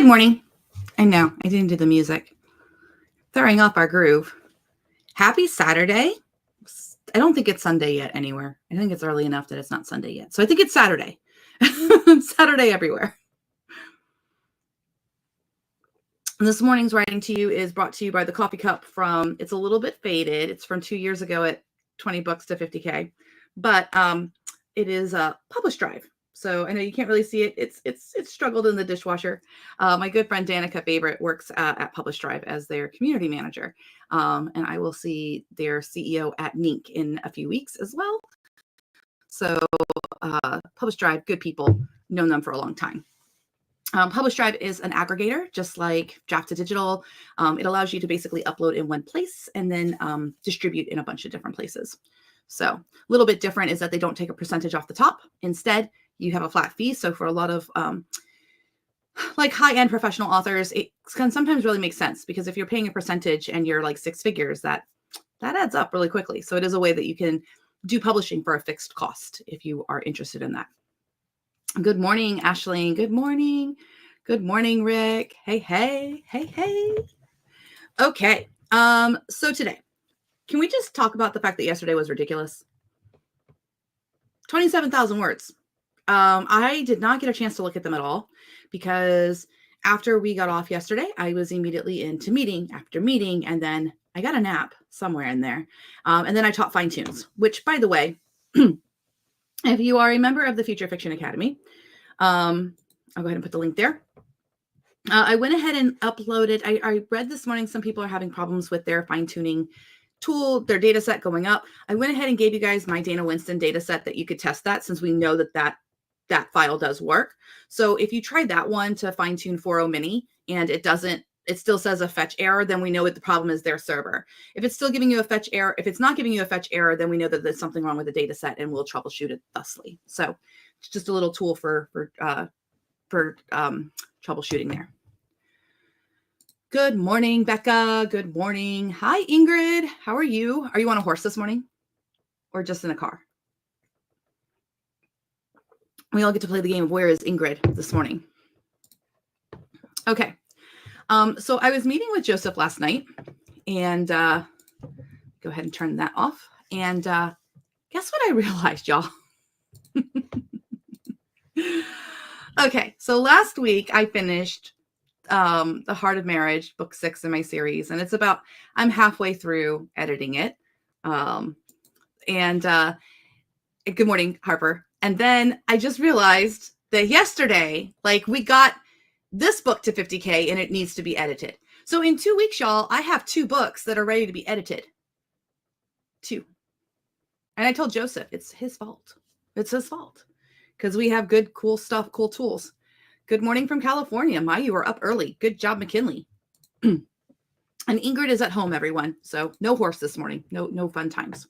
Good morning. I know, I didn't do the music. Throwing off our groove. Happy Saturday. I don't think it's Sunday yet anywhere. I think it's early enough that it's not Sunday yet. So I think it's Saturday. Saturday everywhere. This morning's writing to you is brought to you by the coffee cup from, it's a little bit faded. It's from 2 years ago at 20 bucks to 50K, but it is a Publish Drive. So I know you can't really see it. It's struggled in the dishwasher. My good friend Danica Favorite works at Publish Drive as their community manager. And I will see their CEO at Nink in a few weeks as well. So Publish Drive, good people, known them for a long time. Publish Drive is an aggregator, just like Draft to Digital. It allows you to basically upload in one place and then distribute in a bunch of different places. So a little bit different is that they don't take a percentage off the top. Instead, you have a flat fee. So for a lot of like high-end professional authors, it can sometimes really make sense because if you're paying a percentage and you're like six figures, that adds up really quickly. So it is a way that you can do publishing for a fixed cost if you are interested in that. Good morning, Ashleen. Good morning. Good morning, Rick. Hey, hey, hey, hey. Okay. So today, can we just talk about the fact that yesterday was ridiculous? 27,000 words. I did not get a chance to look at them at all because after we got off yesterday, I was immediately into meeting after meeting, and then I got a nap somewhere in there. And then I taught fine tunes, which, by the way, if you are a member of the Future Fiction Academy, I'll go ahead and put the link there. I went ahead and uploaded. I read this morning some people are having problems with their fine-tuning tool, their data set going up. I went ahead and gave you guys my Dana Winston data set that you could test that since we know that file does work. So if you tried that one to fine-tune 4.0 mini and it still says a fetch error, then we know what the problem is their server. If it's still giving you a fetch error, if it's not giving you a fetch error, then we know that there's something wrong with the data set and we'll troubleshoot it thusly. So it's just a little tool for troubleshooting there. Good morning, Becca. Good morning. Hi, Ingrid. How are you? Are you on a horse this morning or just in a car? We all get to play the game of Where is Ingrid this morning. Okay. So I was meeting with Joseph last night and go ahead and turn that off. And guess what I realized, y'all? Okay. So last week I finished The Heart of Marriage, book 6 in my series. And I'm halfway through editing it. Good morning, Harper. And then I just realized that yesterday, we got this book to 50K and it needs to be edited. So in 2 weeks, y'all, I have 2 books that are ready to be edited. 2. And I told Joseph, it's his fault. It's his fault because we have good, cool stuff, cool tools. Good morning from California. You were up early. Good job, McKinley. And Ingrid is at home, everyone. So no horse this morning. No fun times.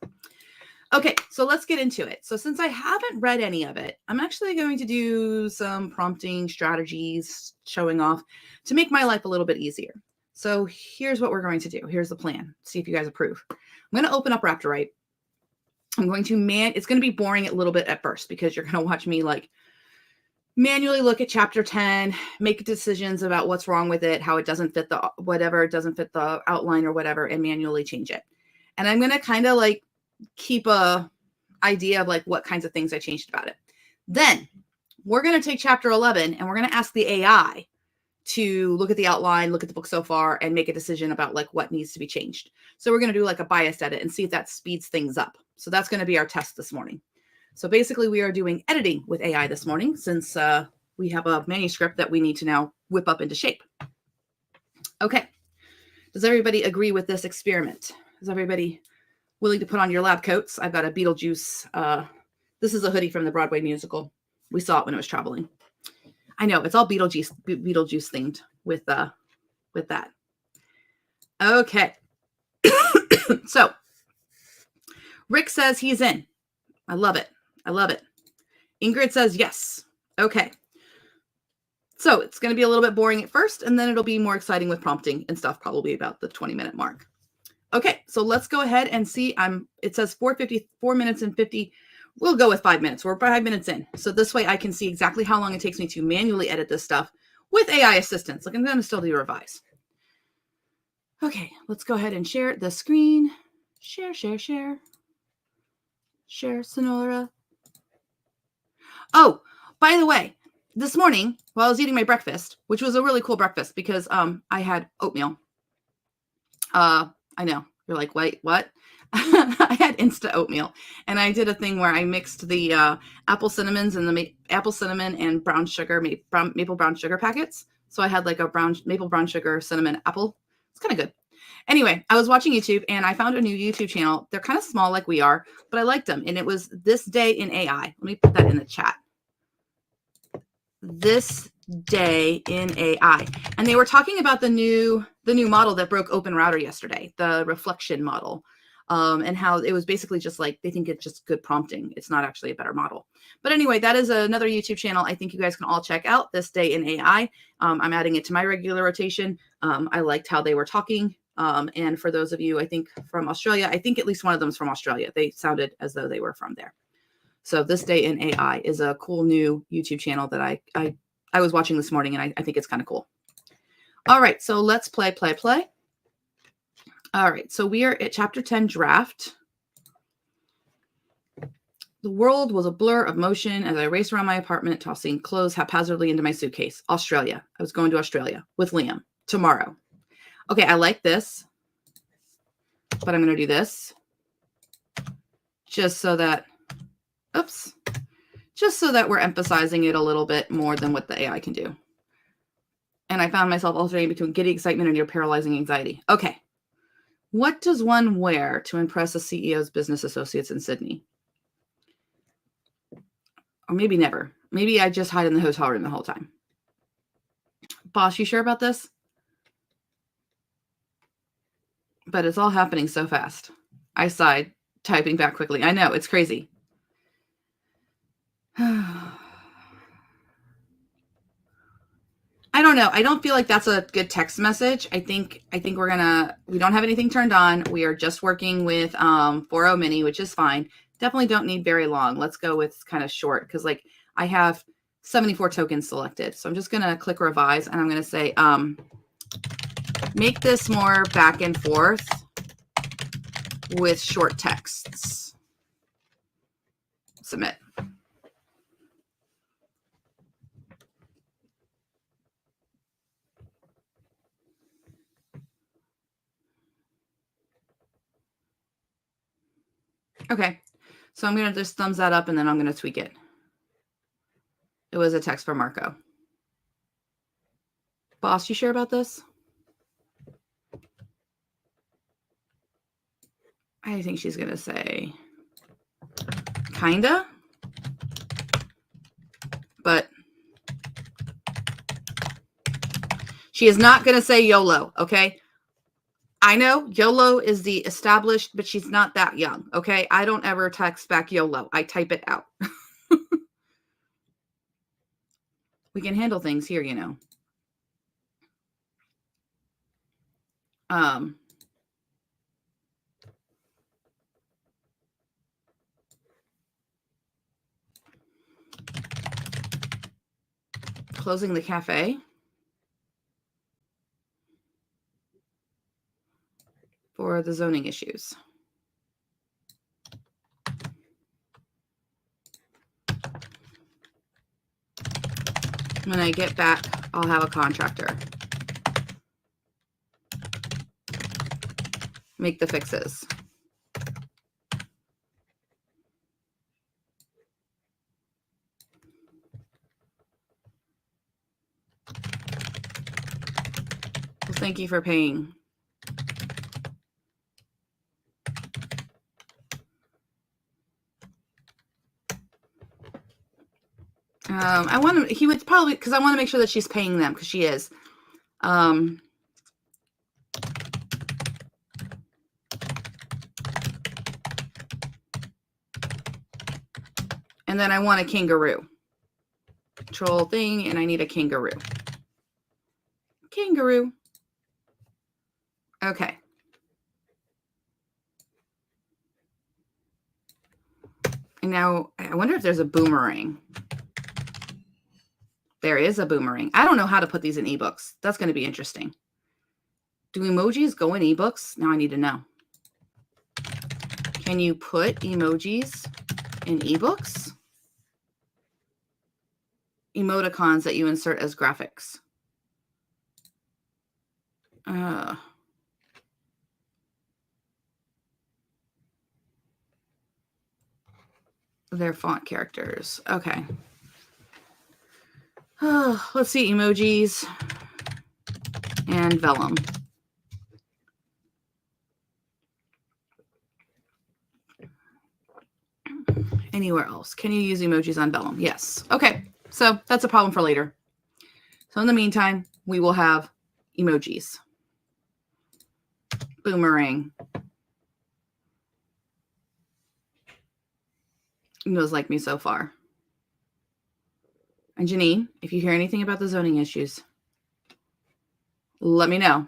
Okay, so let's get into it. So since I haven't read any of it, I'm actually going to do some prompting strategies, showing off to make my life a little bit easier. So here's what we're going to do. Here's the plan. See if you guys approve. I'm going to open up Raptor, right? I'm going to it's going to be boring a little bit at first because you're going to watch me manually look at chapter 10, make decisions about what's wrong with it, how it doesn't fit doesn't fit the outline or whatever, and manually change it. And I'm going to kind of keep a idea of what kinds of things I changed about it. Then we're going to take chapter 11 and we're going to ask the AI to look at the outline, look at the book so far, and make a decision about what needs to be changed. So we're going to do a bias edit and see if that speeds things up. So that's going to be our test this morning. So basically we are doing editing with AI this morning since we have a manuscript that we need to now whip up into shape. Okay. Does everybody agree with this experiment? Is everybody willing to put on your lab coats? I've got a Beetlejuice. This is a hoodie from the Broadway musical. We saw it when it was traveling. I know it's all Beetlejuice themed with that. Okay. So Rick says he's in. I love it. I love it. Ingrid says yes. Okay. So it's going to be a little bit boring at first, and then it'll be more exciting with prompting and stuff, probably about the 20-minute mark. Okay, so let's go ahead and see. It says 4 minutes and 50. We'll go with 5 minutes. We're 5 minutes in. So this way I can see exactly how long it takes me to manually edit this stuff with AI assistance. Like I'm going to still do revise. Okay, let's go ahead and share the screen. Share, Sonora. Oh, by the way, this morning while I was eating my breakfast, which was a really cool breakfast because I had oatmeal. I know you're like, wait, what? I had Insta oatmeal, and I did a thing where I mixed the apple cinnamons and the apple cinnamon and brown sugar, maple brown sugar packets. So I had like a maple brown sugar cinnamon apple. It's kind of good. Anyway, I was watching YouTube and I found a new YouTube channel. They're kind of small like we are, but I liked them. And it was This Day in AI. Let me put that in the chat. This Day in AI. And they were talking about the new model that broke Open Router yesterday, the reflection model. And how it was basically just like, they think it's just good prompting. It's not actually a better model. But anyway, that is another YouTube channel I think you guys can all check out, This Day in AI. I'm adding it to my regular rotation. I liked how they were talking. And for those of you, I think from Australia, I think at least one of them is from Australia. They sounded as though they were from there. So This Day in AI is a cool new YouTube channel that I was watching this morning, and I think it's kind of cool. All right, so let's play. All right, so we are at chapter 10 draft. The world was a blur of motion as I raced around my apartment, tossing clothes haphazardly into my suitcase. Australia. I was going to Australia with Liam tomorrow. Okay, I like this, but I'm going to do this just so that, just so that we're emphasizing it a little bit more than what the AI can do. And I found myself alternating between giddy excitement and near paralyzing anxiety. Okay. What does one wear to impress a CEO's business associates in Sydney? Or maybe never. Maybe I just hide in the hotel room the whole time. Boss, you sure about this? But it's all happening so fast. I sighed, typing back quickly. I know, it's crazy. I don't know. I don't feel like that's a good text message. I think we don't have anything turned on. We are just working with 4.0 mini, which is fine. Definitely don't need very long. Let's go with kind of short because like I have 74 tokens selected. So I'm just going to click revise and I'm going to say, make this more back and forth with short texts. Submit. Okay, so I'm going to just thumbs that up and then I'm going to tweak it. It was a text from Marco. Boss, you sure about this? I think she's going to say, kinda, but she is not going to say YOLO, okay? I know YOLO is the established, but she's not that young, okay? I don't ever text back YOLO. I type it out. We can handle things here, you know. Closing the cafe. For the zoning issues. When I get back, I'll have a contractor make the fixes. Well, thank you for paying. He would probably, because I want to make sure that she's paying them, because she is. And then I want a kangaroo. Control thing, and I need a kangaroo. Kangaroo. Okay. And now I wonder if there's a boomerang. There is a boomerang. I don't know how to put these in ebooks. That's going to be interesting. Do emojis go in ebooks? Now I need to know. Can you put emojis in ebooks? Emoticons that you insert as graphics. They're font characters. Okay. Let's see, emojis and vellum. Anywhere else? Can you use emojis on vellum? Yes. Okay. So that's a problem for later. So in the meantime, we will have emojis. Boomerang. Those like me so far. And Janine, if you hear anything about the zoning issues, let me know.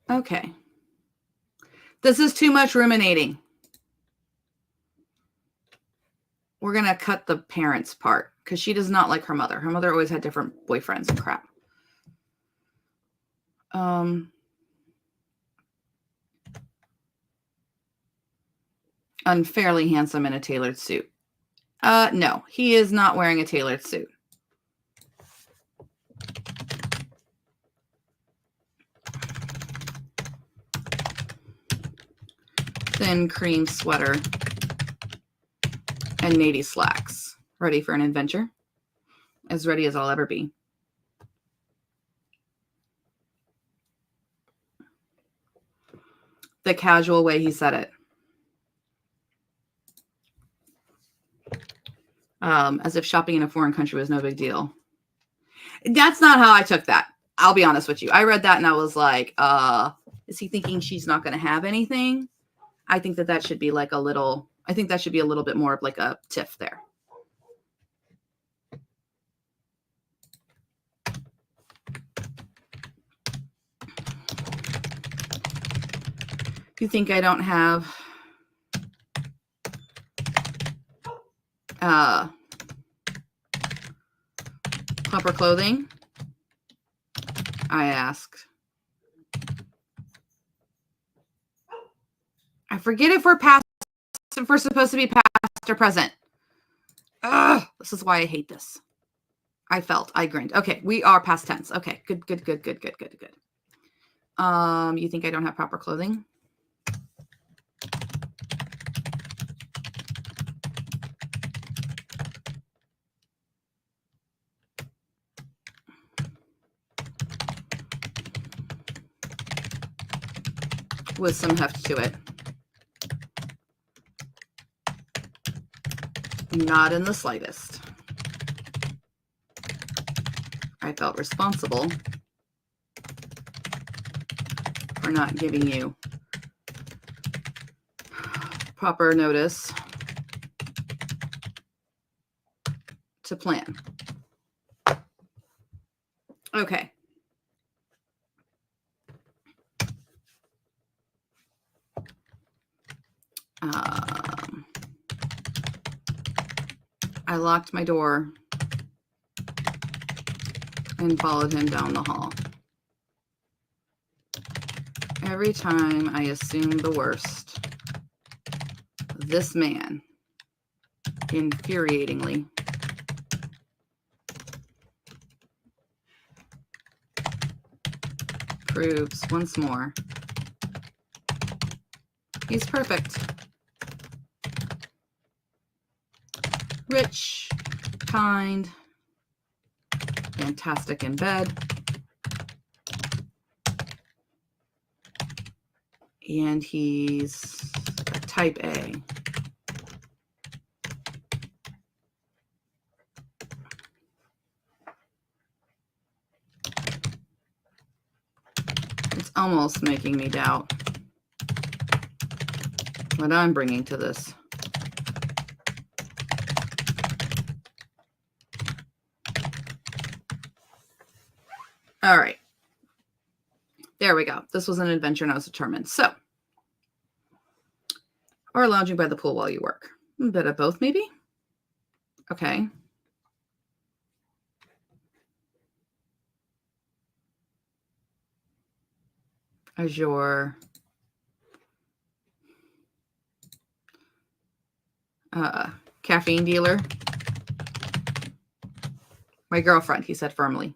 Okay. This is too much ruminating. We're going to cut the parents part because she does not like her mother. Her mother always had different boyfriends and crap. Unfairly handsome in a tailored suit. No, he is not wearing a tailored suit. Thin cream sweater and navy slacks. Ready for an adventure? As ready as I'll ever be. The casual way he said it. As if shopping in a foreign country was no big deal. That's not how I took that. I'll be honest with you. I read that and I was like, is he thinking she's not going to have anything? I think that should be like a little, I think that should be a little bit more of like a tiff there. You think I don't have proper clothing? I asked. I forget if we're past, if we're supposed to be past or present. Ugh, this is why I hate this. I grinned. Okay, we are past tense. Okay, good. You think I don't have proper clothing? With some heft to it. Not in the slightest. I felt responsible for not giving you proper notice to plan. Okay. I locked my door and followed him down the hall. Every time I assume the worst, this man, infuriatingly, proves once more he's perfect. Rich, kind, fantastic in bed, and he's a type A. It's almost making me doubt what I'm bringing to this. All right. There we go. This was an adventure and I was determined. So, or lounging by the pool while you work. A bit of both, maybe. Okay. Azure. Caffeine dealer. My girlfriend, he said firmly.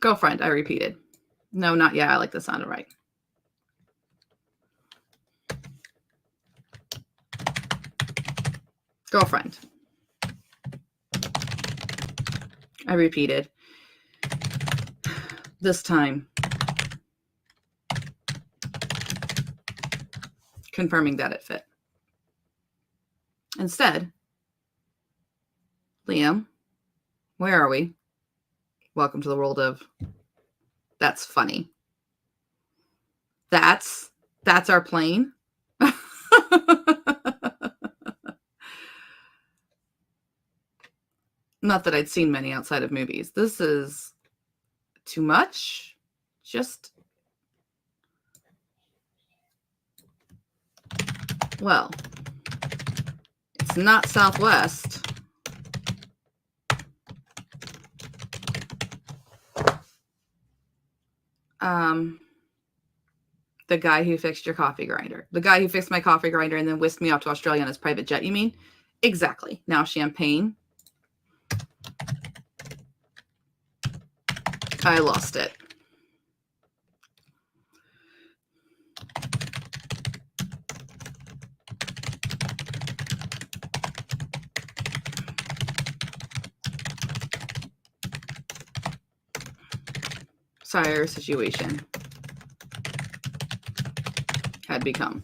Girlfriend, I repeated. No, not yet. I like the sound of right. Girlfriend. I repeated. This time. Confirming that it fit. Instead, Liam, where are we? Welcome to the world of that's funny. That's our plane. Not that I'd seen many outside of movies. This is too much. Just, well, it's not Southwest. The guy who fixed your coffee grinder. The guy who fixed my coffee grinder and then whisked me off to Australia on his private jet, you mean? Exactly. Now champagne. I lost it. Sire situation had become.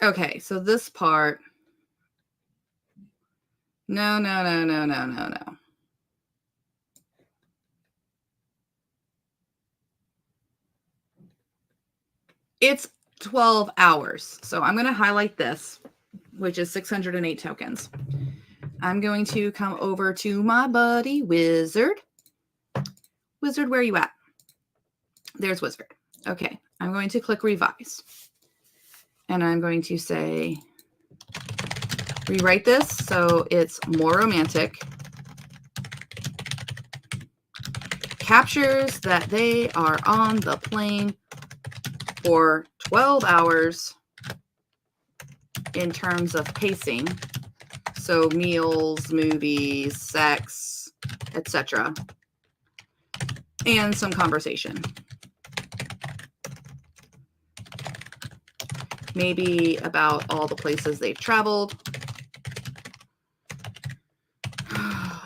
Okay, so this part. No. It's 12 hours. So I'm going to highlight this, which is 608 tokens. I'm going to come over to my buddy Wizard. Wizard, where are you at? There's Wizard. Okay, I'm going to click revise. And I'm going to say, rewrite this so it's more romantic. Captures that they are on the plane for 12 hours in terms of pacing. So meals, movies, sex, etc. And some conversation. Maybe about all the places they've traveled.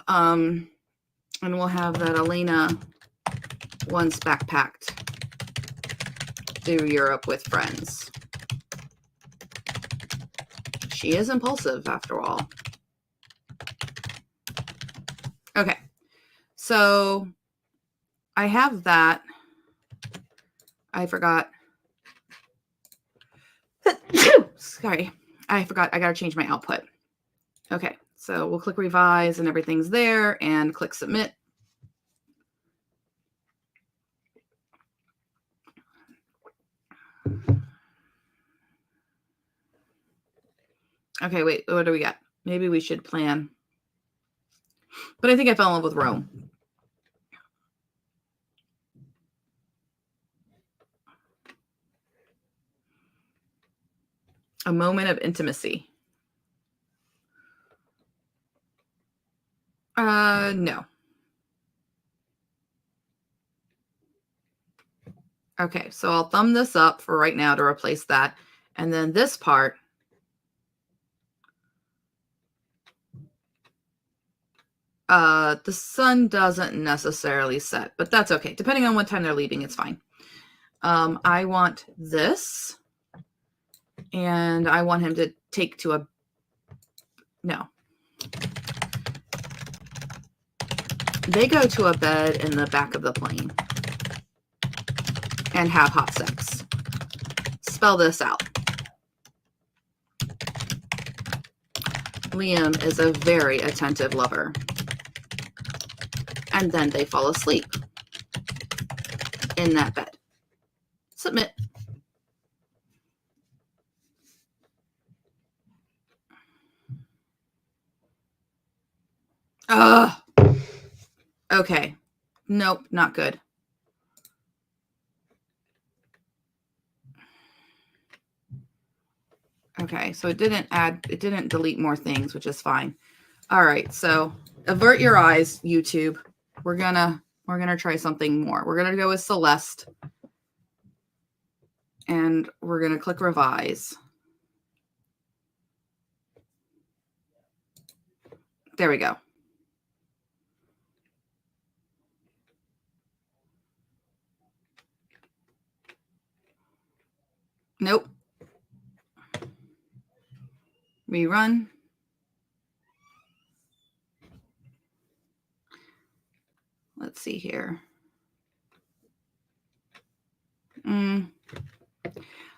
And we'll have that Elena once backpacked through Europe with friends. She is impulsive after all. Okay, so I have that. I forgot. Sorry, I forgot. I got to change my output. Okay, so we'll click revise and everything's there and click submit. Okay, wait, what do we got? Maybe we should plan. But I think I fell in love with Rome. A moment of intimacy. No. Okay, so I'll thumb this up for right now to replace that. And then this part, the sun doesn't necessarily set, but that's okay. Depending on what time they're leaving, it's fine. I want this, and I want him to take to a, no. They go to a bed in the back of the plane and have hot sex. Spell this out. Liam is a very attentive lover. And then they fall asleep in that bed. Submit. Nope, not good. Okay, so it didn't delete more things, which is fine. All right, so avert your eyes, YouTube. We're gonna try something more. We're gonna go with Celeste. And we're gonna click revise. There we go. Nope. Rerun. Let's see here. All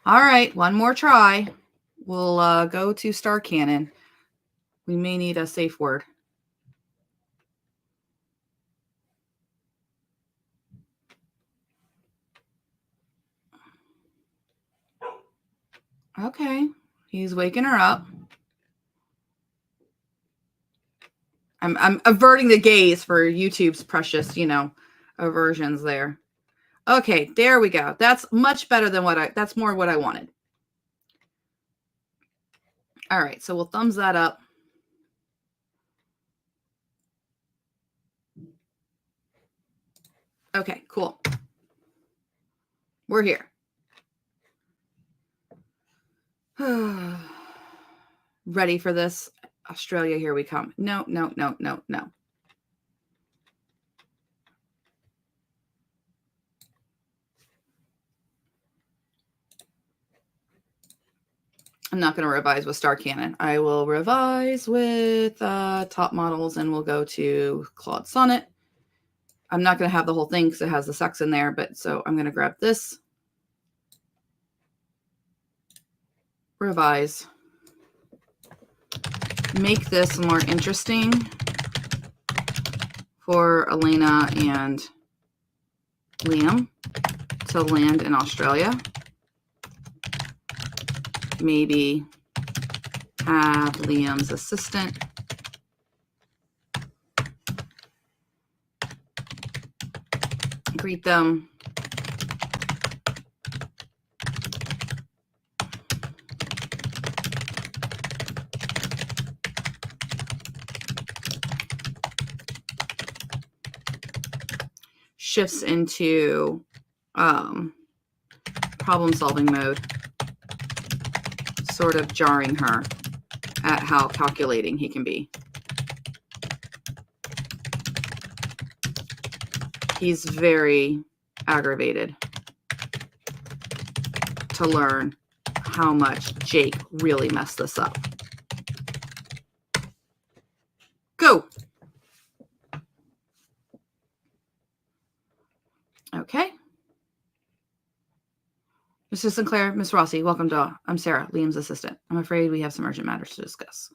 right, one more try. We'll go to Star Cannon. We may need a safe word. Okay, he's waking her up. I'm averting the gaze for YouTube's precious, aversions there. Okay, there we go. That's much better than that's more what I wanted. All right, so we'll thumbs that up. Okay, cool. We're here. Ready for this? Australia, here we come. No, no, no, no, no. I'm not going to revise with Star Cannon. I will revise with top models, and we'll go to Claude Sonnet. I'm not going to have the whole thing because it has the sex in there, but so I'm going to grab this. Revise. Make this more interesting for Elena and Liam to land in Australia. Maybe have Liam's assistant greet them. Shifts into problem-solving mode, sort of jarring her at how calculating he can be. He's very aggravated to learn how much Jake really messed this up. Go. Okay. Mrs. Sinclair, Miss Rossi, welcome to, I'm Sarah, Liam's assistant. I'm afraid we have some urgent matters to discuss.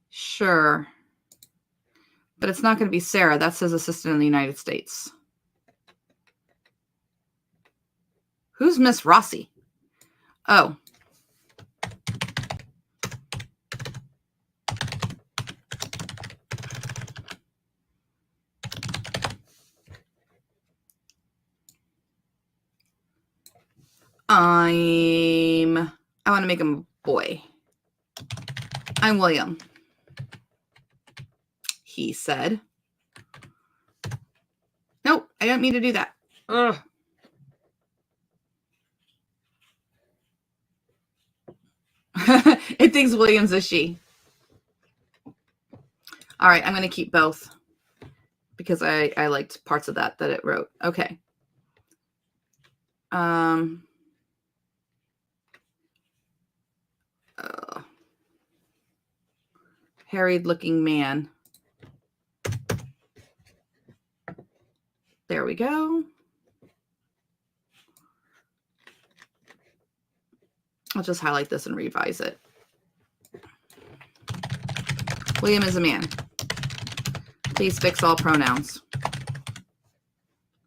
Sure. But it's not going to be Sarah. That's his assistant in the United States. Who's Miss Rossi? Oh. I want to make him a boy. I'm William. He said. Nope, I don't mean to do that. Ugh. It thinks William's a she. All right, I'm going to keep both because I liked parts of that it wrote. Okay. Harried looking man. There we go. I'll just highlight this and revise it. William is a man. Paste fix all pronouns.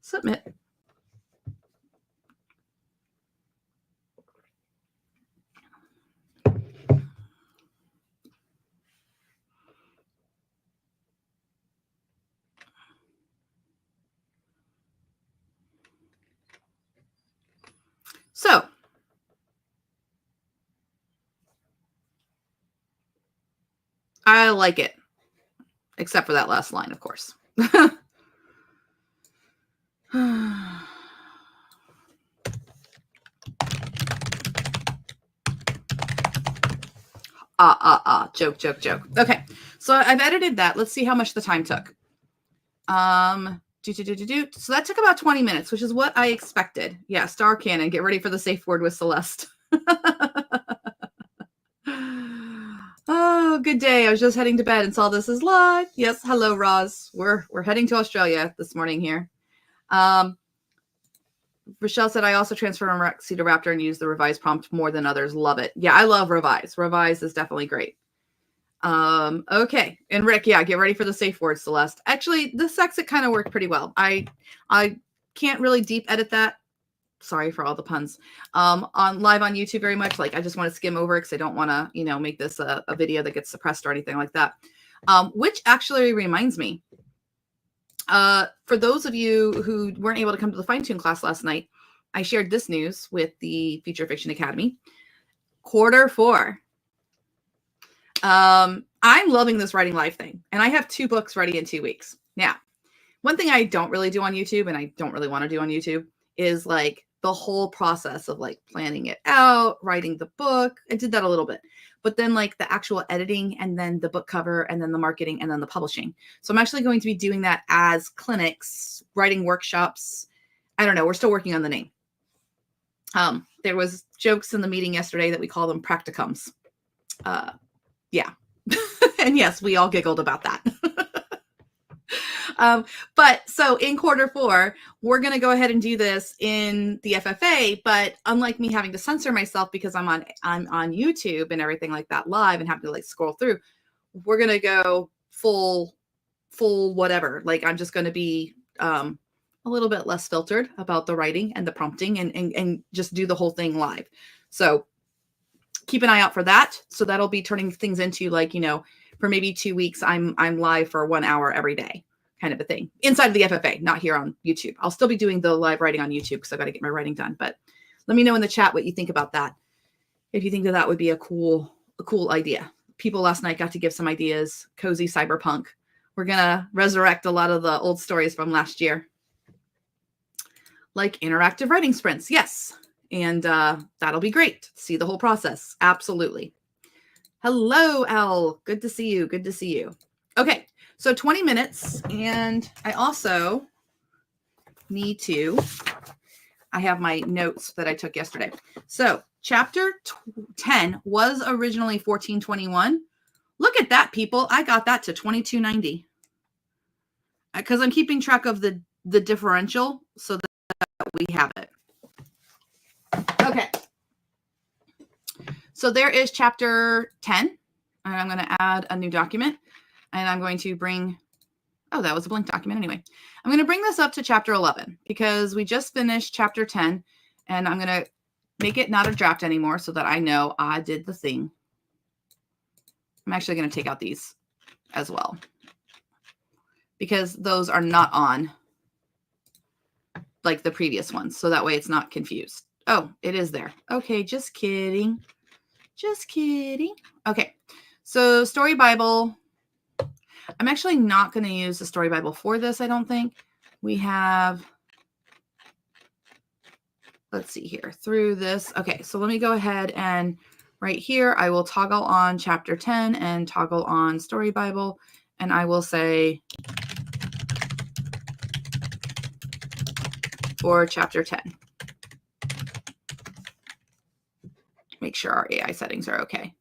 Submit. So I like it, except for that last line, of course. Joke, joke, joke. Okay, so I've edited that. Let's see how much the time took. So that took about 20 minutes, which is what I expected. Yeah, Star Cannon, get ready for the safe word with Celeste. Oh, good day. I was just heading to bed and saw this is live. Yes, hello, Roz. We're heading to Australia this morning here. Rochelle said, I also transferred from Rexy to Raptor and used the revise prompt more than others. Love it. Yeah, I love revise. Revise is definitely great. Okay. And Rick, yeah, get ready for the safe word, Celeste. Actually, this exit kind of worked pretty well. I can't really deep edit that. Sorry for all the puns. On live on YouTube very much. Like I just want to skim over it because I don't want to, make this a video that gets suppressed or anything like that. Which actually reminds me, for those of you who weren't able to come to the fine tune class last night, I shared this news with the Future Fiction Academy. Q4. I'm loving this writing live thing, and I have 2 books ready in 2 weeks. Now, one thing I don't really do on YouTube, and I don't really want to do on YouTube, is like the whole process of like planning it out, writing the book. I did that a little bit, but then like the actual editing and then the book cover and then the marketing and then the publishing. So I'm actually going to be doing that as clinics, writing workshops. I don't know. We're still working on the name. There was jokes in the meeting yesterday that we call them practicums. Yeah. And yes, we all giggled about that. But so in Q4, we're going to go ahead and do this in the FFA, but unlike me having to censor myself because I'm on YouTube and everything like that live and having to like scroll through, we're going to go full whatever. Like I'm just going to be, a little bit less filtered about the writing and the prompting and just do the whole thing live. So keep an eye out for that. So that'll be turning things into like, for maybe 2 weeks, I'm live for 1 hour every day kind of a thing inside of the FFA, not here on YouTube. I'll still be doing the live writing on YouTube because I've got to get my writing done. But let me know in the chat what you think about that. If you think that would be a cool idea. People last night got to give some ideas. Cozy cyberpunk. We're going to resurrect a lot of the old stories from last year. Like interactive writing sprints. Yes. And that'll be great. See the whole process. Absolutely. Hello, Al. Good to see you. Good to see you. Okay. So 20 minutes. And I also need to, I have my notes that I took yesterday. So chapter 10 was originally 1421. Look at that, people. I got that to 2290. Because I'm keeping track of the differential so that we have it. Okay. So there is chapter 10, and I'm going to add a new document, and I'm going to bring, oh, that was a blank document anyway. I'm going to bring this up to chapter 11 because we just finished chapter 10, and I'm going to make it not a draft anymore so that I know I did the thing. I'm actually going to take out these as well because those are not on like the previous ones. So that way it's not confused. Oh, it is there. Okay, just kidding. Just kidding. Okay, so Story Bible. I'm actually not going to use the Story Bible for this, I don't think. We have, let's see here, through this. Okay, so let me go ahead and right here, I will toggle on chapter 10 and toggle on Story Bible, and I will say for chapter 10. Make sure our AI settings are okay.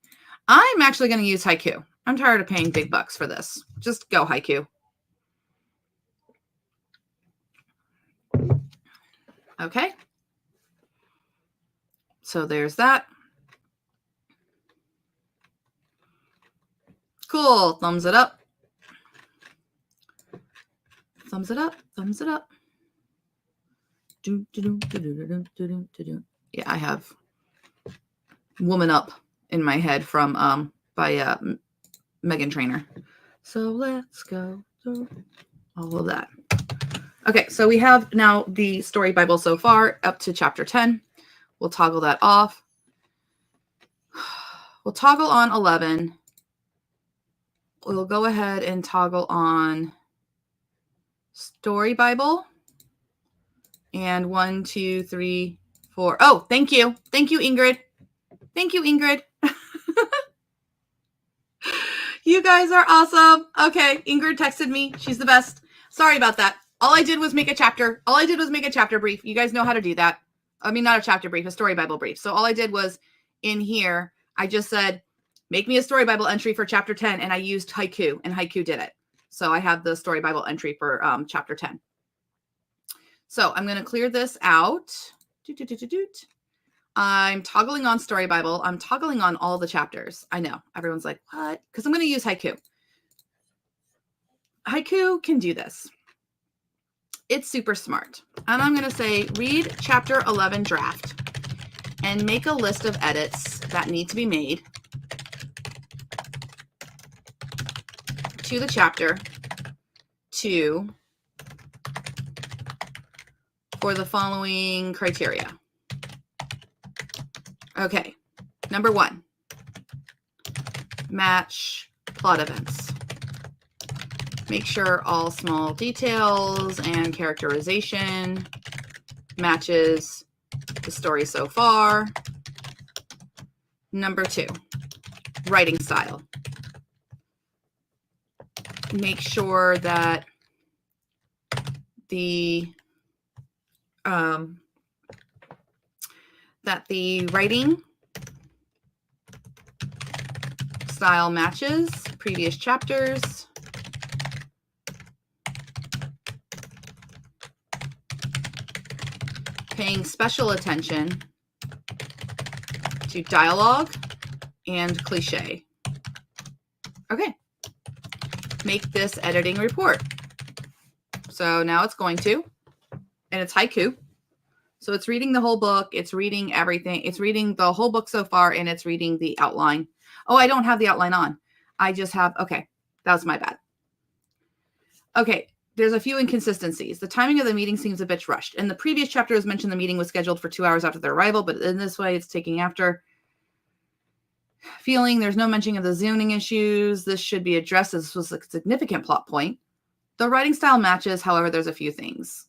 I'm actually going to use Haiku. I'm tired of paying big bucks for this. Just go Haiku. Okay. So there's that. Cool. Thumbs it up. Thumbs it up. Thumbs it up. Yeah, I have Woman Up in my head from by Megan Trainor. So let's go through all of that. Okay, so we have now the story Bible so far up to chapter 10. We'll toggle that off. We'll toggle on 11. We'll go ahead and toggle on Story Bible. And 1, 2, 3, 4. Oh, thank you. Thank you, Ingrid. Thank you, Ingrid. You guys are awesome. Okay, Ingrid texted me. She's the best. Sorry about that. All I did was make a chapter. All I did was make a chapter brief. You guys know how to do that. I mean, not a chapter brief, a story Bible brief. So all I did was in here, I just said, make me a story Bible entry for chapter 10. And I used Haiku, and Haiku did it. So I have the story Bible entry for chapter 10. So I'm going to clear this out. I'm toggling on Story Bible. I'm toggling on all the chapters. I know. Everyone's like, what? Because I'm going to use Haiku. Haiku can do this. It's super smart. And I'm going to say, read chapter 11 draft and make a list of edits that need to be made to the chapter for the following criteria. Okay, number 1, match plot events. Make sure all small details and characterization matches the story so far. Number 2, writing style. Make sure that the writing style matches previous chapters. Paying special attention to dialogue and cliche. Okay. Make this editing report. So now it's going to, and it's Haiku. So it's reading the whole book. It's reading everything. It's reading the whole book so far, and it's reading the outline. Oh, I don't have the outline on. I just have, okay, that was my bad. Okay, there's a few inconsistencies. The timing of the meeting seems a bit rushed. In the previous chapter, as mentioned, the meeting was scheduled for 2 hours after their arrival, but in this way, it's taking after. Feeling there's no mentioning of the zoning issues. This should be addressed as this was a significant plot point. The writing style matches, however, there's a few things.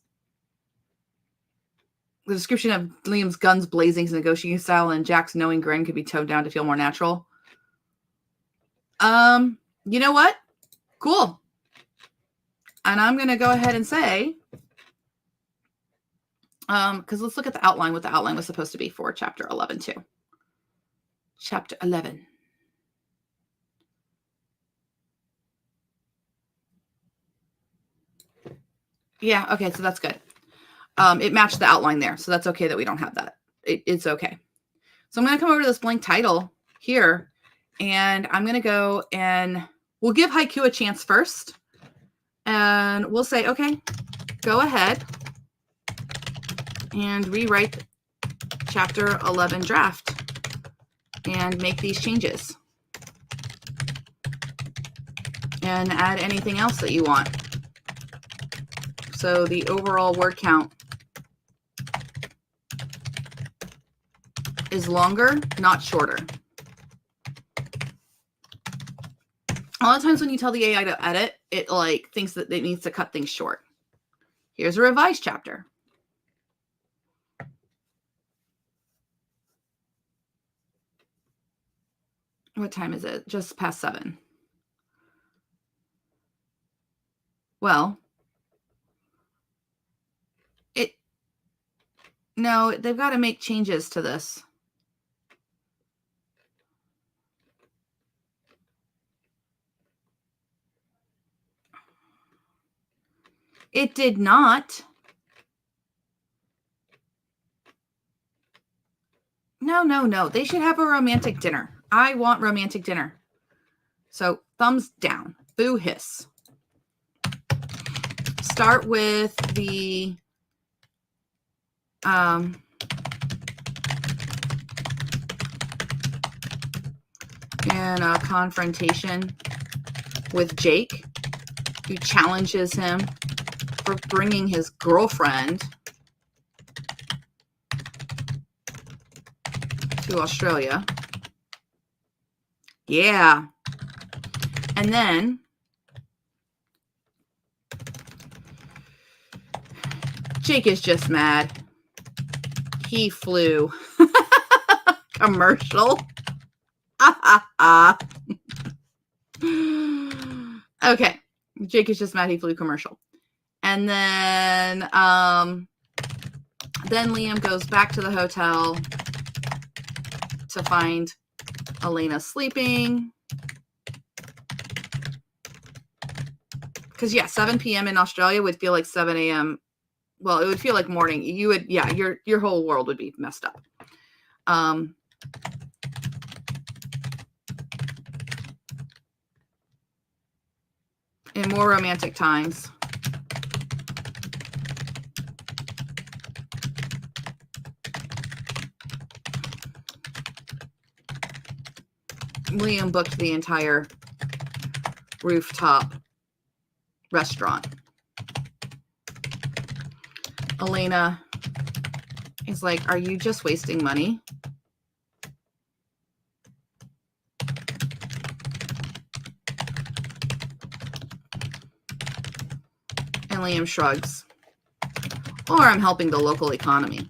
The description of Liam's guns blazing negotiating style and Jack's knowing grin could be toned down to feel more natural. You know what? Cool. And I'm going to go ahead and say, because let's look at the outline, what the outline was supposed to be for chapter 11 too. Chapter 11. Yeah, okay, so that's good. It matched the outline there, so that's okay that we don't have that. It's okay. So I'm going to come over to this blank title here, and I'm going to go and we'll give Haiku a chance first. And we'll say, okay, go ahead and rewrite chapter 11 draft and make these changes. And add anything else that you want. So the overall word count is longer, not shorter. A lot of times when you tell the AI to edit, it like thinks that it needs to cut things short. Here's a revised chapter. What time is it? Just past 7. Well, no, they've got to make changes to this. It did not. No. They should have a romantic dinner. I want romantic dinner. So thumbs down. Boo hiss. start with the in a confrontation with Jake, who challenges him for bringing his girlfriend to Australia. Yeah. And then Jake is just mad. He flew. Commercial. Okay. Jake is just mad he flew commercial. And then Liam goes back to the hotel to find Elena sleeping. Because, yeah, 7 p.m. in Australia would feel like 7 a.m. Well, it would feel like morning. You would, yeah, your whole world would be messed up. In more romantic times, Liam booked the entire rooftop restaurant. Elena is like, are you just wasting money? And Liam shrugs. Or I'm helping the local economy.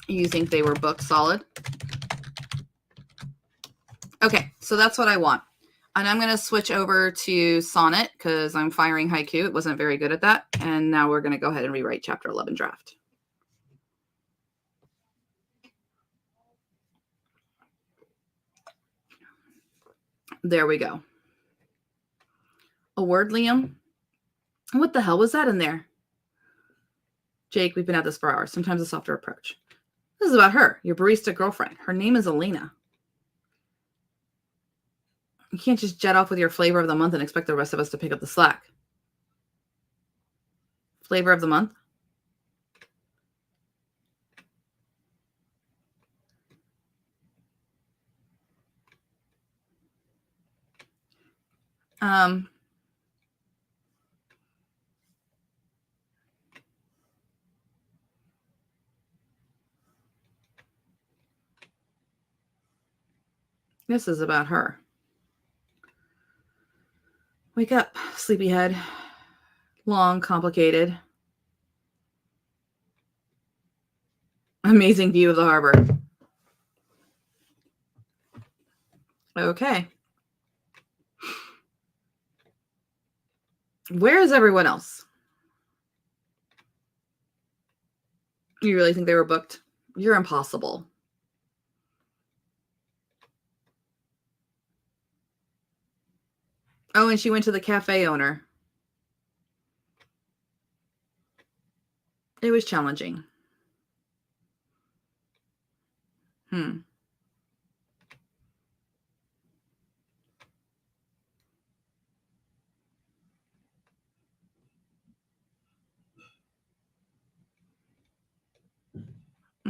You think they were booked solid? Okay, so that's what I want. And I'm going to switch over to Sonnet because I'm firing Haiku. It wasn't very good at that. And now we're going to go ahead and rewrite Chapter 11 draft. There we go. A word, Liam? What the hell was that in there? Jake, we've been at this for hours. Sometimes a softer approach. This is about her, your barista girlfriend. Her name is Elena. You can't just jet off with your flavor of the month and expect the rest of us to pick up the slack. Flavor of the month? This is about her. Wake up, sleepyhead. Long, complicated. Amazing view of the harbor. Okay. Where is everyone else? You really think they were booked? You're impossible. Oh, and she went to the cafe owner. It was challenging.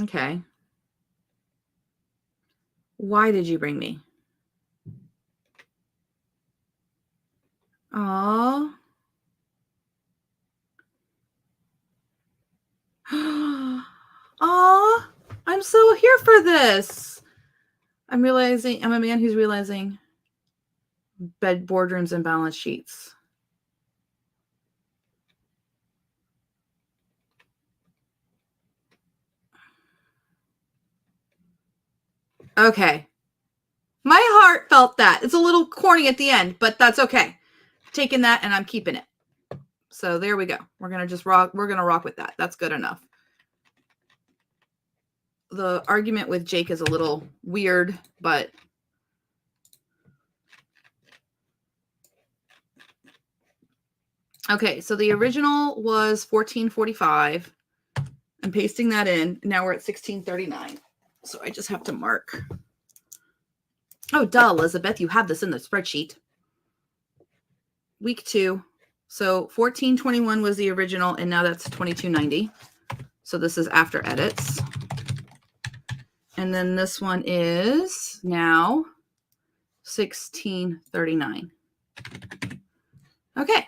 Okay. Why did you bring me? Aww. Aw, I'm so here for this. I'm a man who's realizing bed boardrooms and balance sheets. Okay. My heart felt that. It's a little corny at the end, but that's okay. Taking that and I'm keeping it. So there we go. We're going to just rock. We're going to rock with that. That's good enough. The argument with Jake is a little weird, but okay. So the original was 1445. I'm pasting that in. Now we're at 1639. So I just have to mark Oh, duh, Elizabeth, you have this in the spreadsheet. Week 2. So 1421 was the original, and now that's 2290. So this is after edits. And then this one is now 1639. Okay.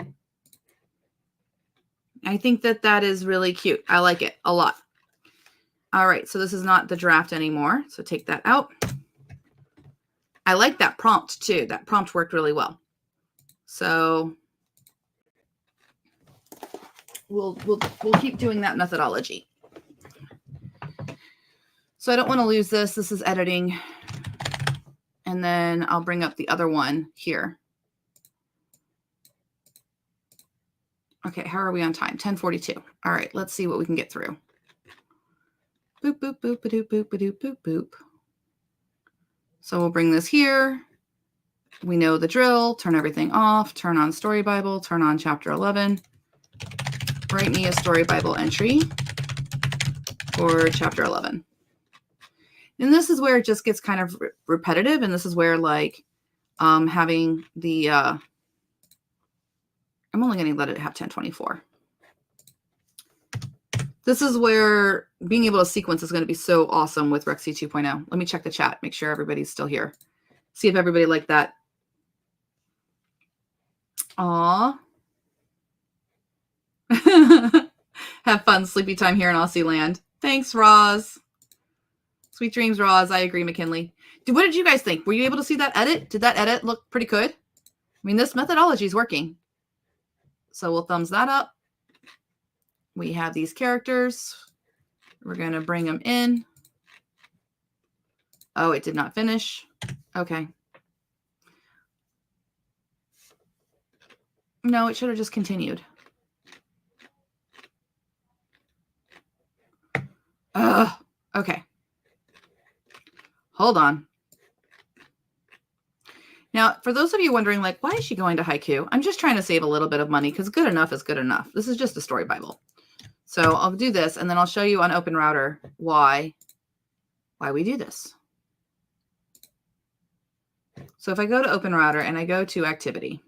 I think that that is really cute. I like it a lot. All right. So this is not the draft anymore. So take that out. I like that prompt too. That prompt worked really well. So we'll keep doing that methodology. So I don't want to lose this. This is editing. And then I'll bring up the other one here. Okay, how are we on time? 10:42. All right, let's see what we can get through. Boop, boop, boop, ba-doop, boop, ba-doop, boop, boop. So we'll bring this here. We know the drill. Turn everything off. Turn on Story Bible. Turn on Chapter 11. Write me a Story Bible entry for Chapter 11. And this is where it just gets kind of repetitive. And this is where like having the, I'm only going to let it have 1024. This is where being able to sequence is going to be so awesome with Rexy 2.0. Let me check the chat, make sure everybody's still here. See if everybody liked that. Aw. Have fun, sleepy time here in Aussie land. Thanks, Roz. Sweet dreams, Roz. I agree, McKinley. What did you guys think? Were you able to see that edit? Did that edit look pretty good? I mean, this methodology is working. So we'll thumbs that up. We have these characters. We're going to bring them in. Oh, it did not finish. Okay. No, it should have just continued. Ugh. Okay. Hold on. Now, for those of you wondering, like, why is she going to haiku? I'm just trying to save a little bit of money because good enough is good enough. This is just a story Bible. So I'll do this, and then I'll show you on Open Router why we do this. So if I go to Open Router and I go to activity,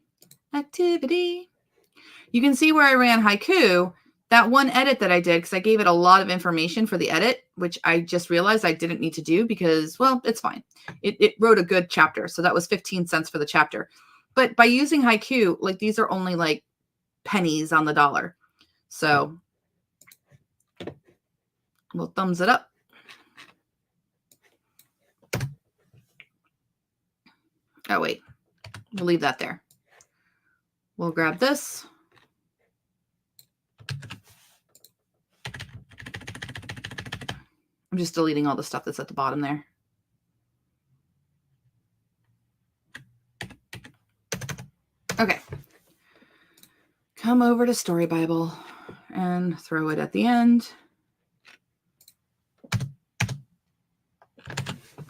you can see where I ran haiku. That one edit that I did, because I gave it a lot of information for the edit, which I just realized I didn't need to do because, well, it's fine. It wrote a good chapter. So that was 15 cents for the chapter. But by using haiku, like these are only like pennies on the dollar. So we'll thumbs it up. Oh, wait. We'll leave that there. We'll grab this. I'm just deleting all the stuff that's at the bottom there. Okay. Come over to Story Bible and throw it at the end.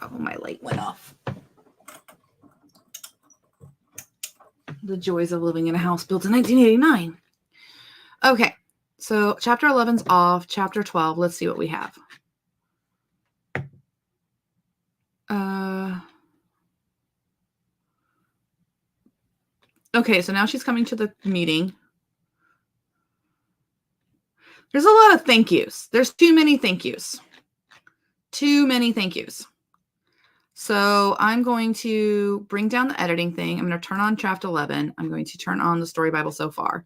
Oh, my light went off. The joys of living in a house built in 1989. Okay. So chapter 11's off. Chapter 12. Let's see what we have. Okay, so now she's coming to the meeting. There's a lot of thank yous. There's too many thank yous. Too many thank yous. So I'm going to bring down the editing thing. I'm going to turn on chapter 11. I'm going to turn on the Story Bible so far.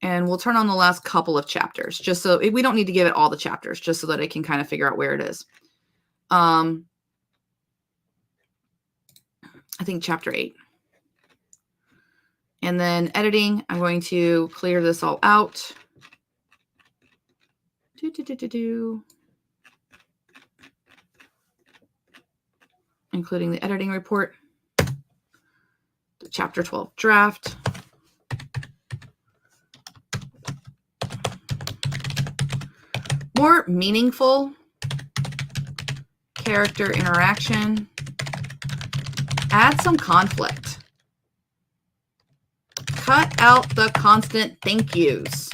And we'll turn on the last couple of chapters, just so we don't need to give it all the chapters, just so that I can kind of figure out where it is. I think chapter 8. And then editing, I'm going to clear this all out. Including the editing report, the chapter 12 draft. More meaningful character interaction. Add some conflict. Cut out the constant thank yous.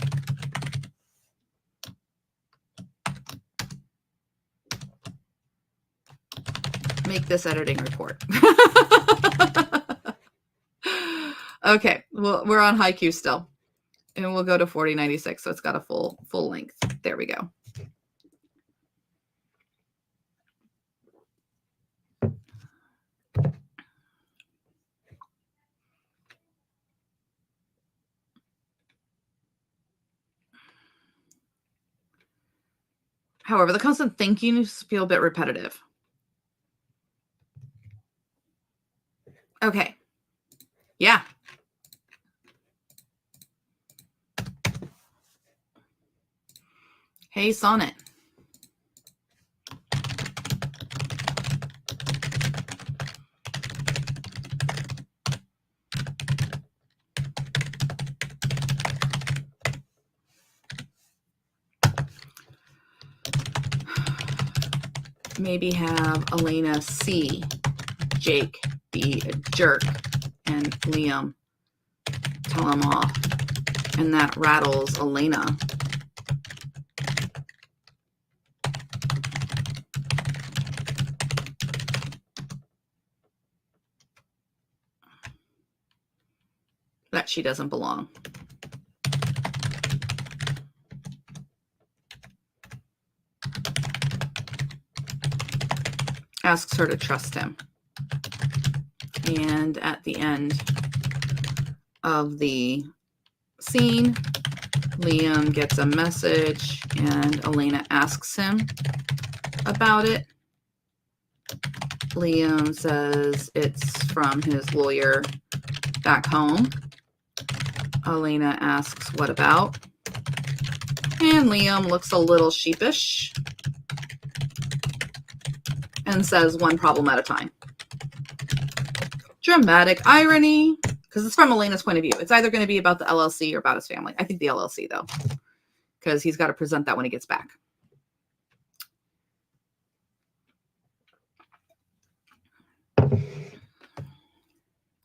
make this editing report. Okay, well, we're on Haiku still. And we'll go to 4096, so it's got a full length. There we go. However, the constant thinking feel a bit repetitive. Okay. Yeah. Hey, Sonnet. Maybe have Elena C, Jake be a jerk, and Liam tell him off. And that rattles Elena. That she doesn't belong. Asks her to trust him. And at the end of the scene, Liam gets a message and Elena asks him about it. Liam says it's from his lawyer back home. Elena asks, what about? And Liam looks a little sheepish and says, one problem at a time. Dramatic irony, because it's from Elena's point of view. It's either going to be about the LLC or about his family. I think the LLC, though, because he's got to present that when he gets back.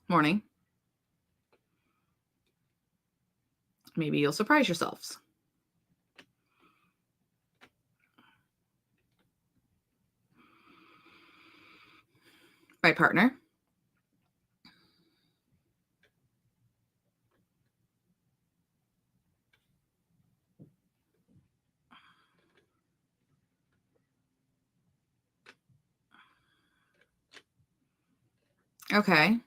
Morning. Maybe you'll surprise yourselves. Right, partner? Okay.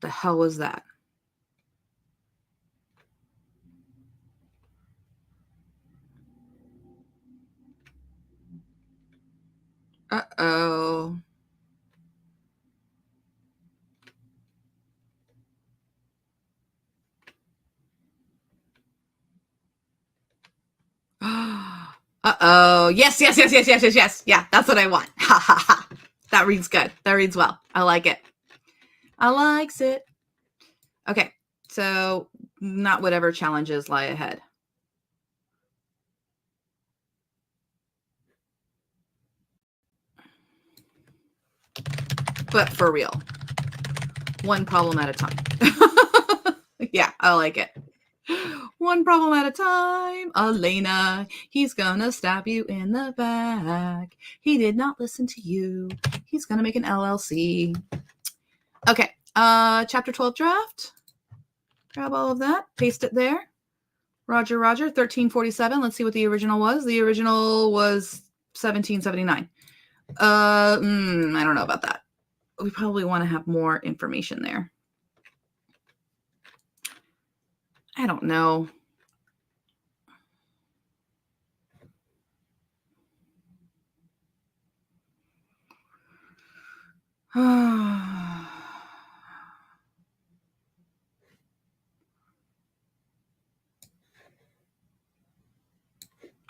The hell was that? Uh-oh. Uh-oh. Yes. Yeah, that's what I want. Ha ha ha. That reads good. That reads well. I like it. I likes it. Okay. So not whatever challenges lie ahead. But for real. One problem at a time. Yeah, I like it. One problem at a time. Elena, he's gonna stab you in the back. He did not listen to you. He's gonna make an LLC. Okay, chapter 12 draft. Grab all of that, paste it there. Roger, 1347. Let's see what the original was. The original was 1779. I don't know about that. We probably want to have more information there. I don't know.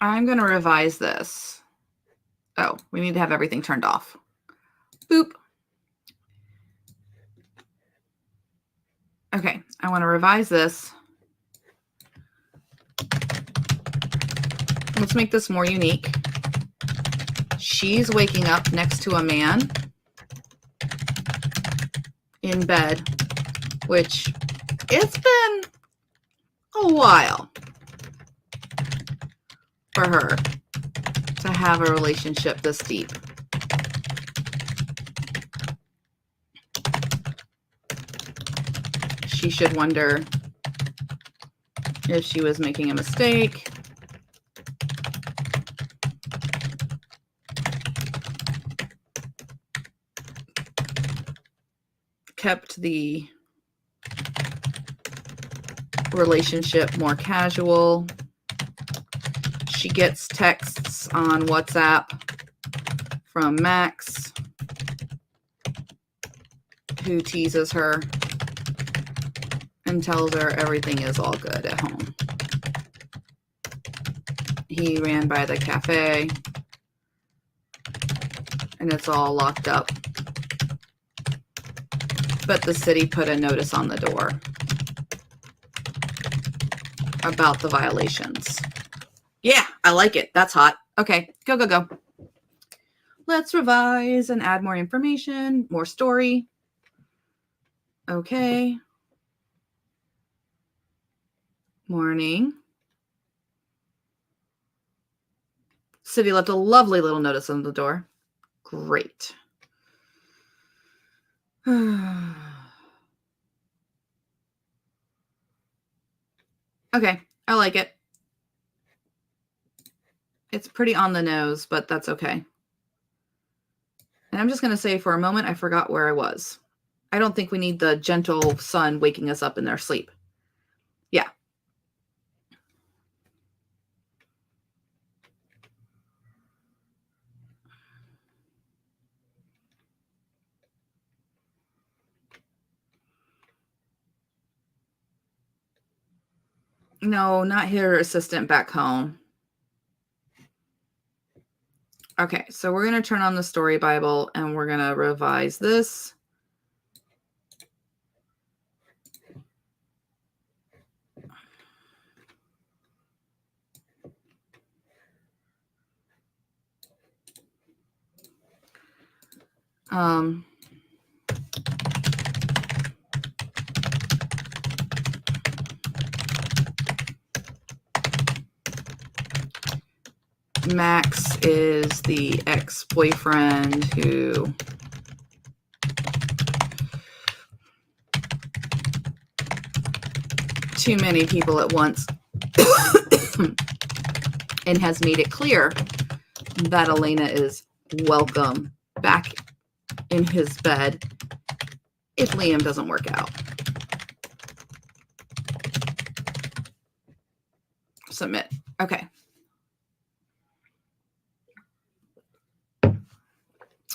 I'm going to revise this. Oh, we need to have everything turned off. Boop. Okay, I want to revise this. Let's make this more unique. She's waking up next to a man in bed, which it's been a while for her to have a relationship this deep. She should wonder if she was making a mistake. Kept the relationship more casual. She gets texts on WhatsApp from Max, who teases her and tells her everything is all good at home. He ran by the cafe and it's all locked up. But the city put a notice on the door about the violations. Yeah, I like it. That's hot. Okay, go, go, go. Let's revise and add more information, more story. Okay. Morning. City left a lovely little notice on the door. Great. Okay, I like it. It's pretty on the nose, but that's okay. And I'm just going to say for a moment, I forgot where I was. I don't think we need the gentle sun waking us up in their sleep. Yeah. No, not her assistant back home. Okay, so we're going to turn on the story Bible and we're going to revise this. Max is the ex-boyfriend who too many people at once and has made it clear that Elena is welcome back in his bed if Liam doesn't work out. Submit. Okay.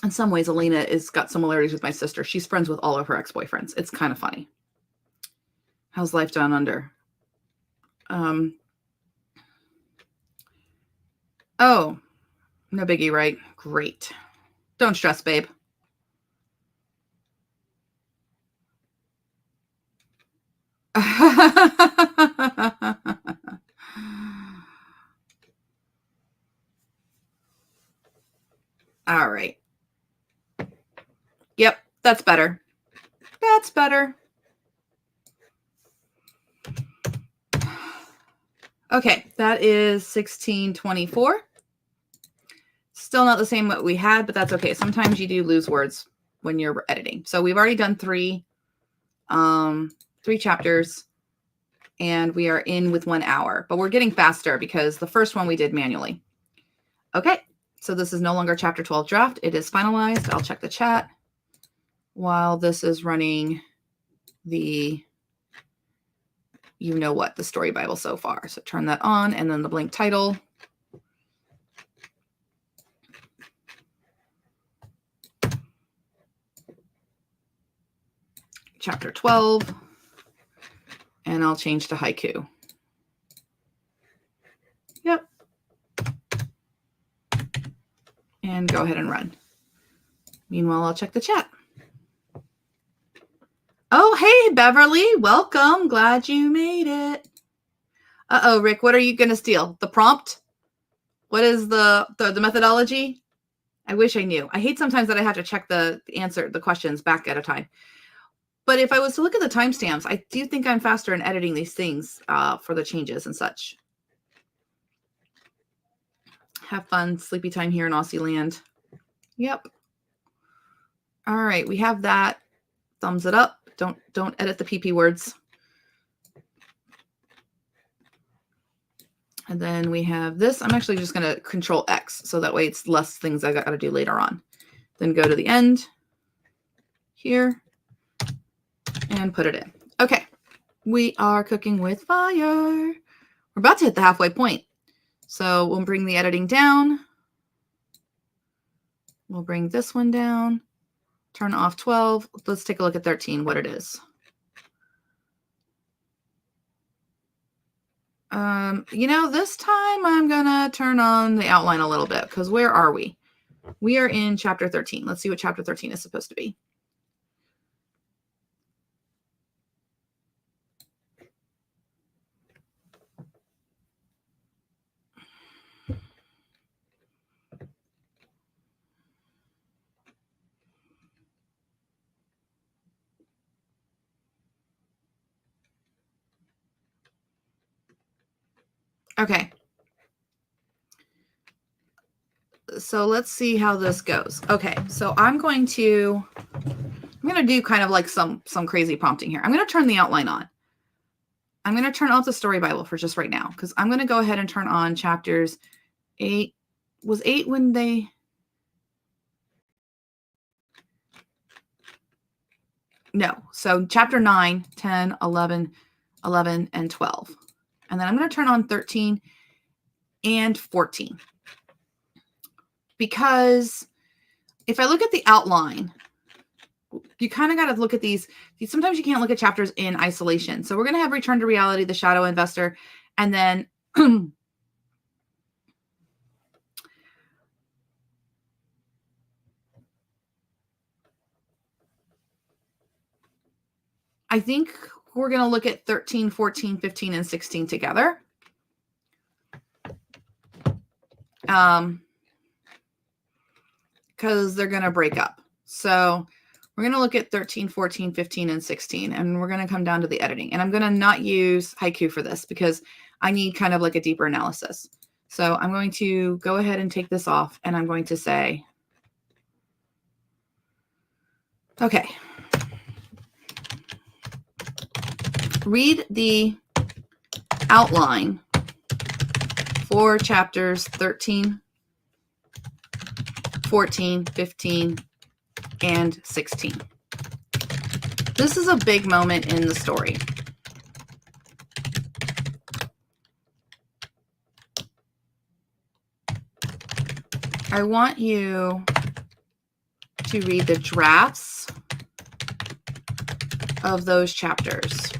In some ways, Elena has got similarities with my sister. She's friends with all of her ex-boyfriends. It's kind of funny. How's life down under? Oh, no biggie, right? Great. Don't stress, babe. All right. Yep, that's better. That's better. Okay, that is 1624. Still not the same what we had, but that's okay. Sometimes you do lose words when you're editing. So we've already done three chapters, and we are in with 1 hour, but we're getting faster because the first one we did manually. Okay, so this is no longer chapter 12 draft. It is finalized. I'll check the chat while this is running the, you know what, the story Bible so far. So turn that on, and then the blank title. Chapter 12, and I'll change to haiku. Yep. And go ahead and run. Meanwhile, I'll check the chat. Oh, hey, Beverly. Welcome. Glad you made it. Uh-oh, Rick, what are you going to steal? The prompt? What is the methodology? I wish I knew. I hate sometimes that I have to check the answer, the questions back at a time. But if I was to look at the timestamps, I do think I'm faster in editing these things for the changes and such. Have fun. Sleepy time here in Aussie land. Yep. All right. We have that. Thumbs it up. Don't edit the PP words. And then we have this. I'm actually just going to Control X. So that way it's less things I got to do later on. Then go to the end here and put it in. Okay. We are cooking with fire. We're about to hit the halfway point. So we'll bring the editing down. We'll bring this one down. Turn off 12. Let's take a look at 13, what it is. You know, this time I'm going to turn on the outline a little bit because where are we? We are in chapter 13. Let's see what chapter 13 is supposed to be. Okay. So let's see how this goes. Okay. So I'm going to do kind of like some crazy prompting here. I'm going to turn the outline on. I'm going to turn off the story Bible for just right now because I'm going to go ahead and turn on chapters 8. Was 8 when they... No. So chapter 9, 10, 11, 11, and 12. And then I'm going to turn on 13 and 14. Because if I look at the outline, you kind of got to look at these. Sometimes you can't look at chapters in isolation. So we're going to have Return to Reality, The Shadow Investor, and then I think we're going to look at 13, 14, 15, and 16 together. Because they're going to break up. So we're going to look at 13, 14, 15, and 16, and we're going to come down to the editing. And I'm going to not use haiku for this because I need kind of like a deeper analysis. So I'm going to go ahead and take this off, and I'm going to say, okay, read the outline for chapters 13, 14, 15, and 16. This is a big moment in the story. I want you to read the drafts of those chapters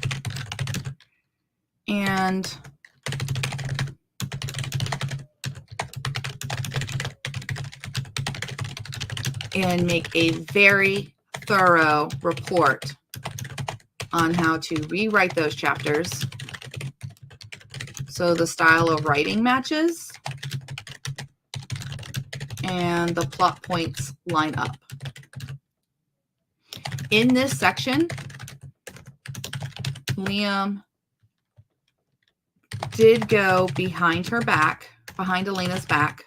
and make a very thorough report on how to rewrite those chapters so the style of writing matches and the plot points line up. In this section, Liam did go behind Elena's back,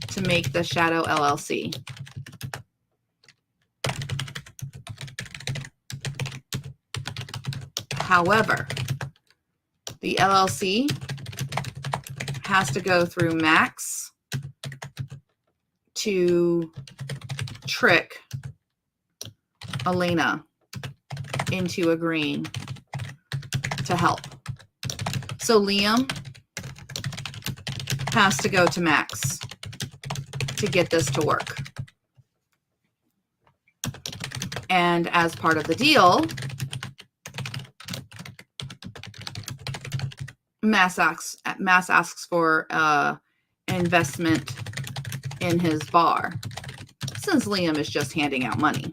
to make the Shadow LLC. However, the LLC has to go through Max to trick Elena into agreeing to help. So Liam has to go to Max to get this to work. And as part of the deal, Mass asks for investment in his bar, since Liam is just handing out money.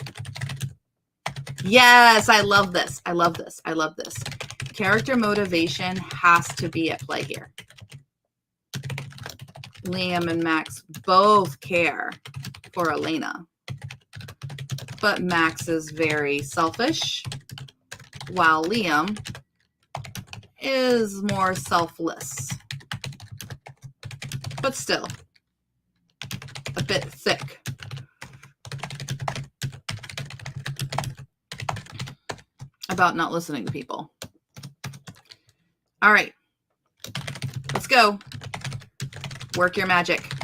Yes, I love this. I love this. I love this. Character motivation has to be at play here. Liam and Max both care for Elena. but Max is very selfish, while Liam is more selfless, but still a bit thick. About not listening to people. All right, let's go. Work your magic.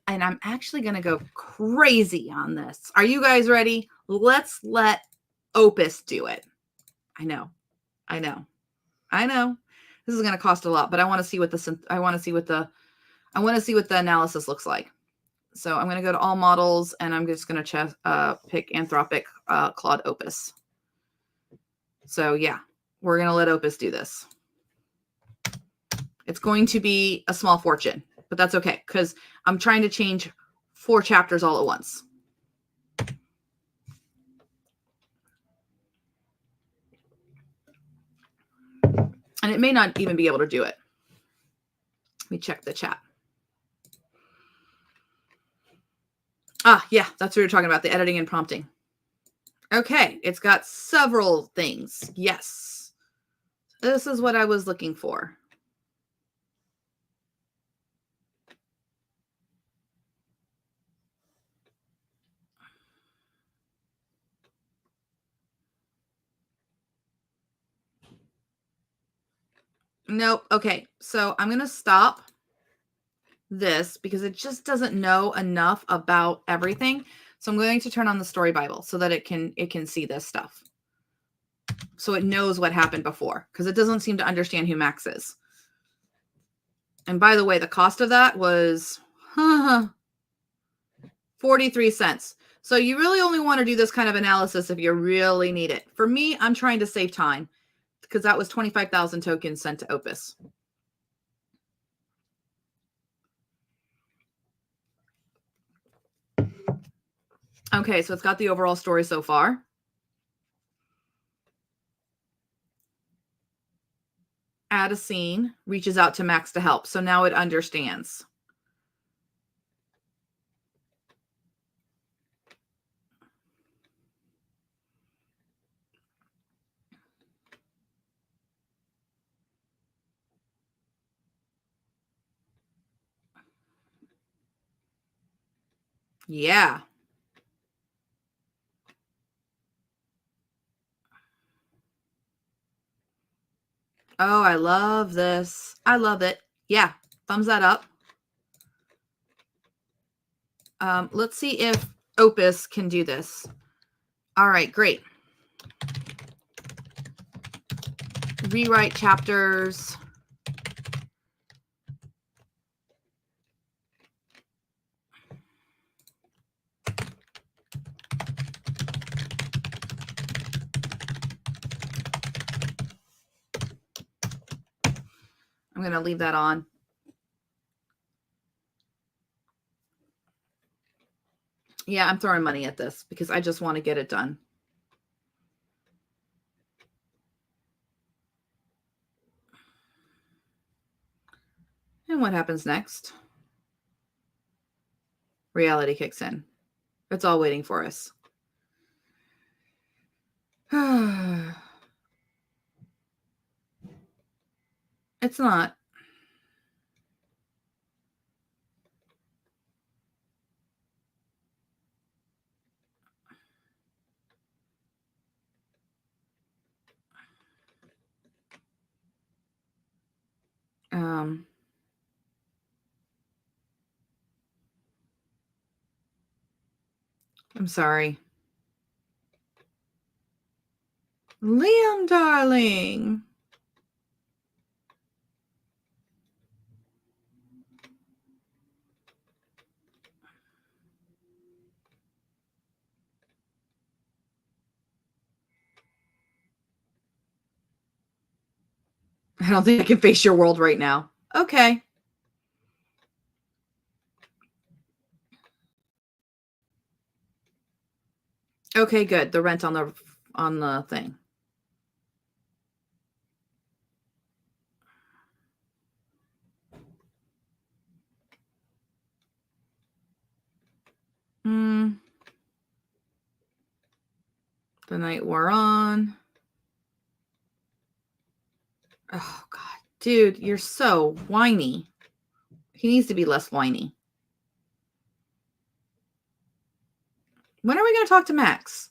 And I'm actually going to go crazy on this. Are you guys ready? Let's let Opus do it. I know. This is going to cost a lot, but I want to see what the analysis looks like. So I'm going to go to all models, and I'm just going to pick Anthropic Claude Opus. So yeah, we're going to let Opus do this. It's going to be a small fortune, but that's okay because I'm trying to change 4 chapters all at once. And it may not even be able to do it. Let me check the chat. Yeah, that's what we were talking about, the editing and prompting. Okay, it's got several things. Yes. This is what I was looking for. Nope. Okay, so I'm going to stop this because it just doesn't know enough about everything. So I'm going to turn on the story Bible so that it can see this stuff. So it knows what happened before because it doesn't seem to understand who Max is. And by the way, the cost of that was 43 cents. So you really only want to do this kind of analysis if you really need it. For me, I'm trying to save time because that was 25,000 tokens sent to Opus. Okay, so it's got the overall story so far. Add a scene, reaches out to Max to help. So now it understands. Yeah. Oh, I love this. I love it. Yeah. Thumbs that up. Let's see if Opus can do this. All right, great. Rewrite chapters. I'm going to leave that on. Yeah, I'm throwing money at this because I just want to get it done. And what happens next? Reality kicks in. It's all waiting for us. It's not. I'm sorry. Liam, darling. I don't think I can face your world right now. Okay. Okay, good. The rent on the thing. The night wore on. Oh, God. Dude, you're so whiny. He needs to be less whiny. When are we going to talk to Max?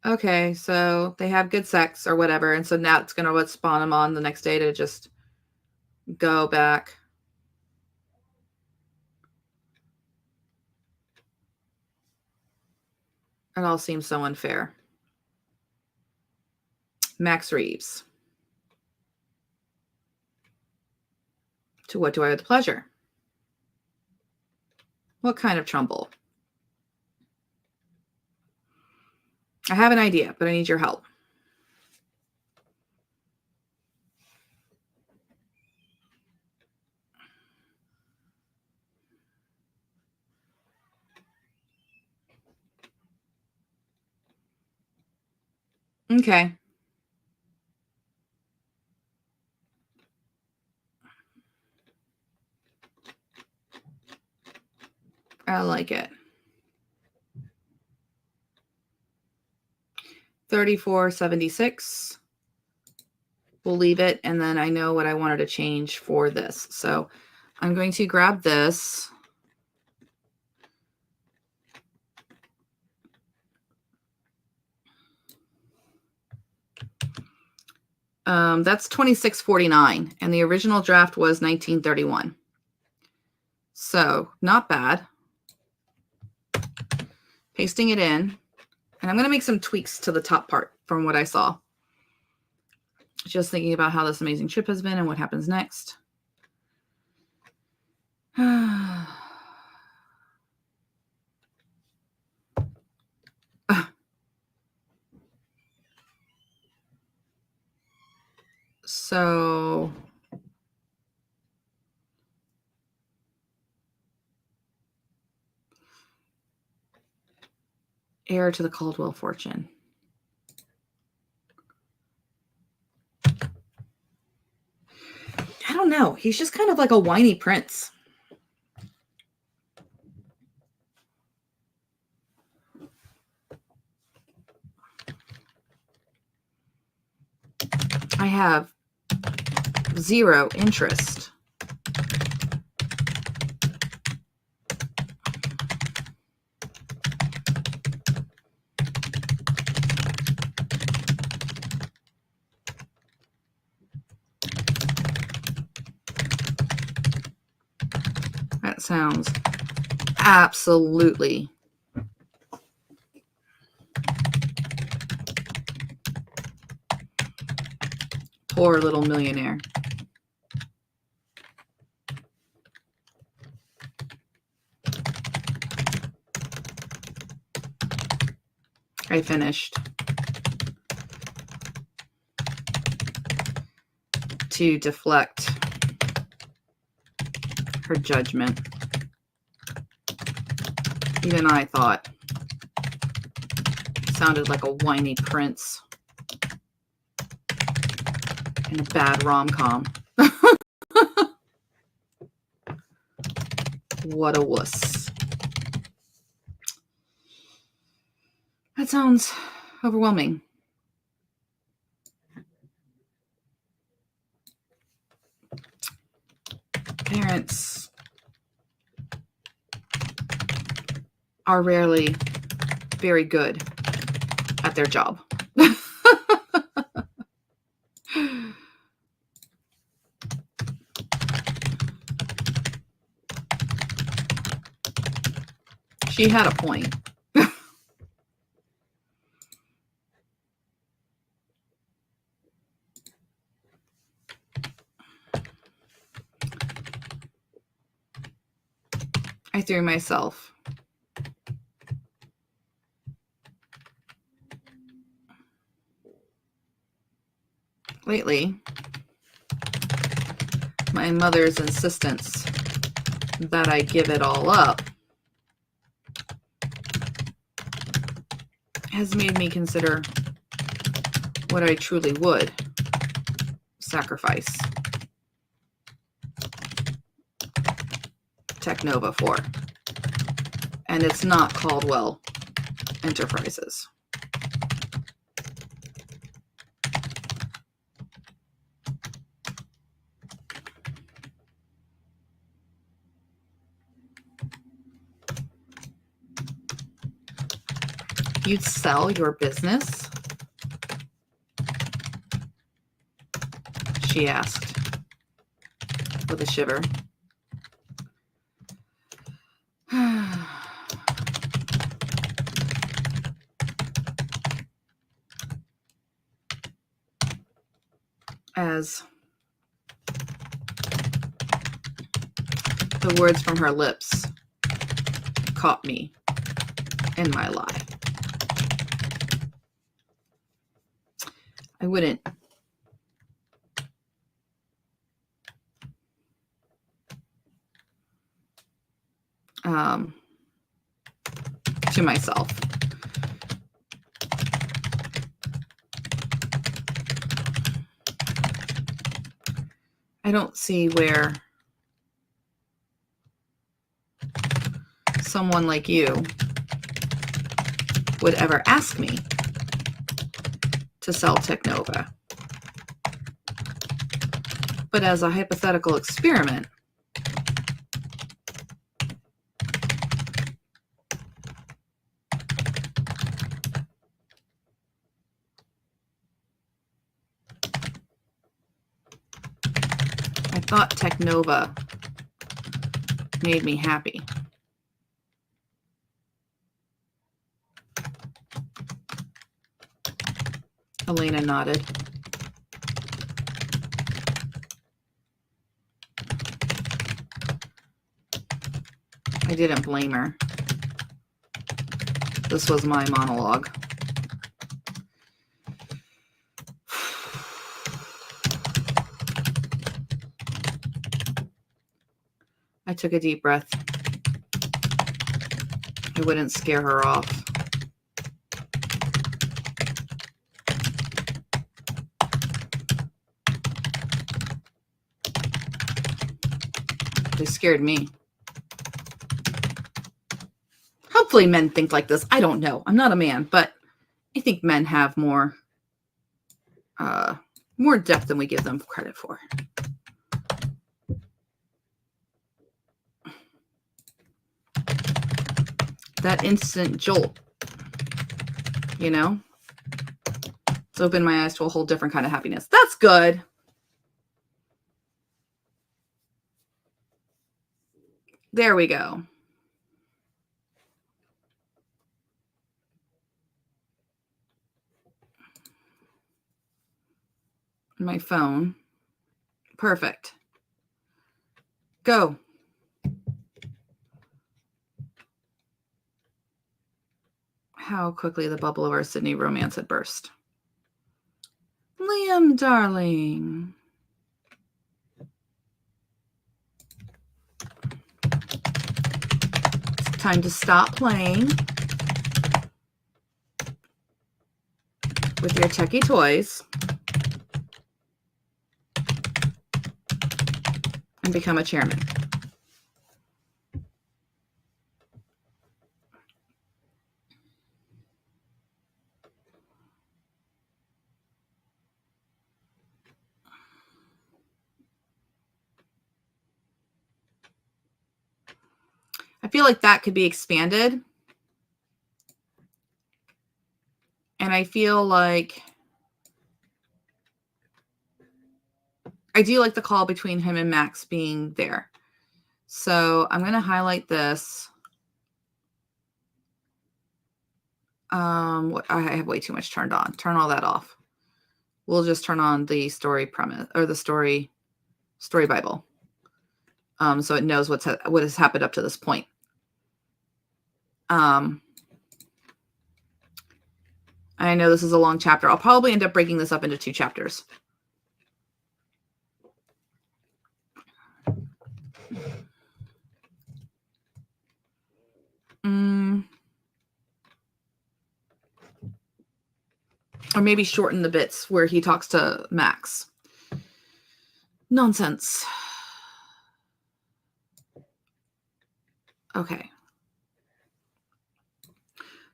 Okay, so they have good sex or whatever, and so now it's going to spawn him on the next day to just go back. It all seems so unfair. Max Reeves. To what do I owe the pleasure? What kind of trouble? I have an idea, but I need your help. Okay. I like it. 3476. We'll leave it, and then I know what I wanted to change for this. So I'm going to grab this. That's 2649, and the original draft was 1931. So not bad. Pasting it in, and I'm going to make some tweaks to the top part from what I saw. Just thinking about how this amazing trip has been and what happens next. So heir to the Caldwell fortune. I don't know. He's just kind of like a whiny prince. I have zero interest. That sounds absolutely poor little millionaire. I finished. To deflect her judgment. Even I thought sounded like a whiny prince in a bad rom-com. What a wuss. That sounds overwhelming. Parents are rarely very good at their job. She had a point. I threw myself. Lately, my mother's insistence that I give it all up has made me consider what I truly would sacrifice. Technova for. And it's not Caldwell Enterprises. You'd sell your business? She asked with a shiver. As the words from her lips caught me in my lie. I wouldn't to myself. I don't see where someone like you would ever ask me to sell Technova. But as a hypothetical experiment, I thought Technova made me happy. Elena nodded. I didn't blame her. This was my monologue. I took a deep breath. I wouldn't scare her off. They scared me. Hopefully men think like this. I don't know. I'm not a man, but I think men have more depth than we give them credit for. That instant jolt, you know, it's opened my eyes to a whole different kind of happiness. That's good. There we go. My phone. Perfect. Go. How quickly the bubble of our Sydney romance had burst. Liam, darling. It's time to stop playing with your techie toys and become a chairman. I feel like that could be expanded. And I feel like I do like the call between him and Max being there. So I'm going to highlight this. I have way too much turned on. Turn all that off. We'll just turn on the story premise or the story Bible. So it knows what has happened up to this point. I know this is a long chapter. I'll probably end up breaking this up into 2 chapters. Or maybe shorten the bits where he talks to Max. Nonsense. Okay.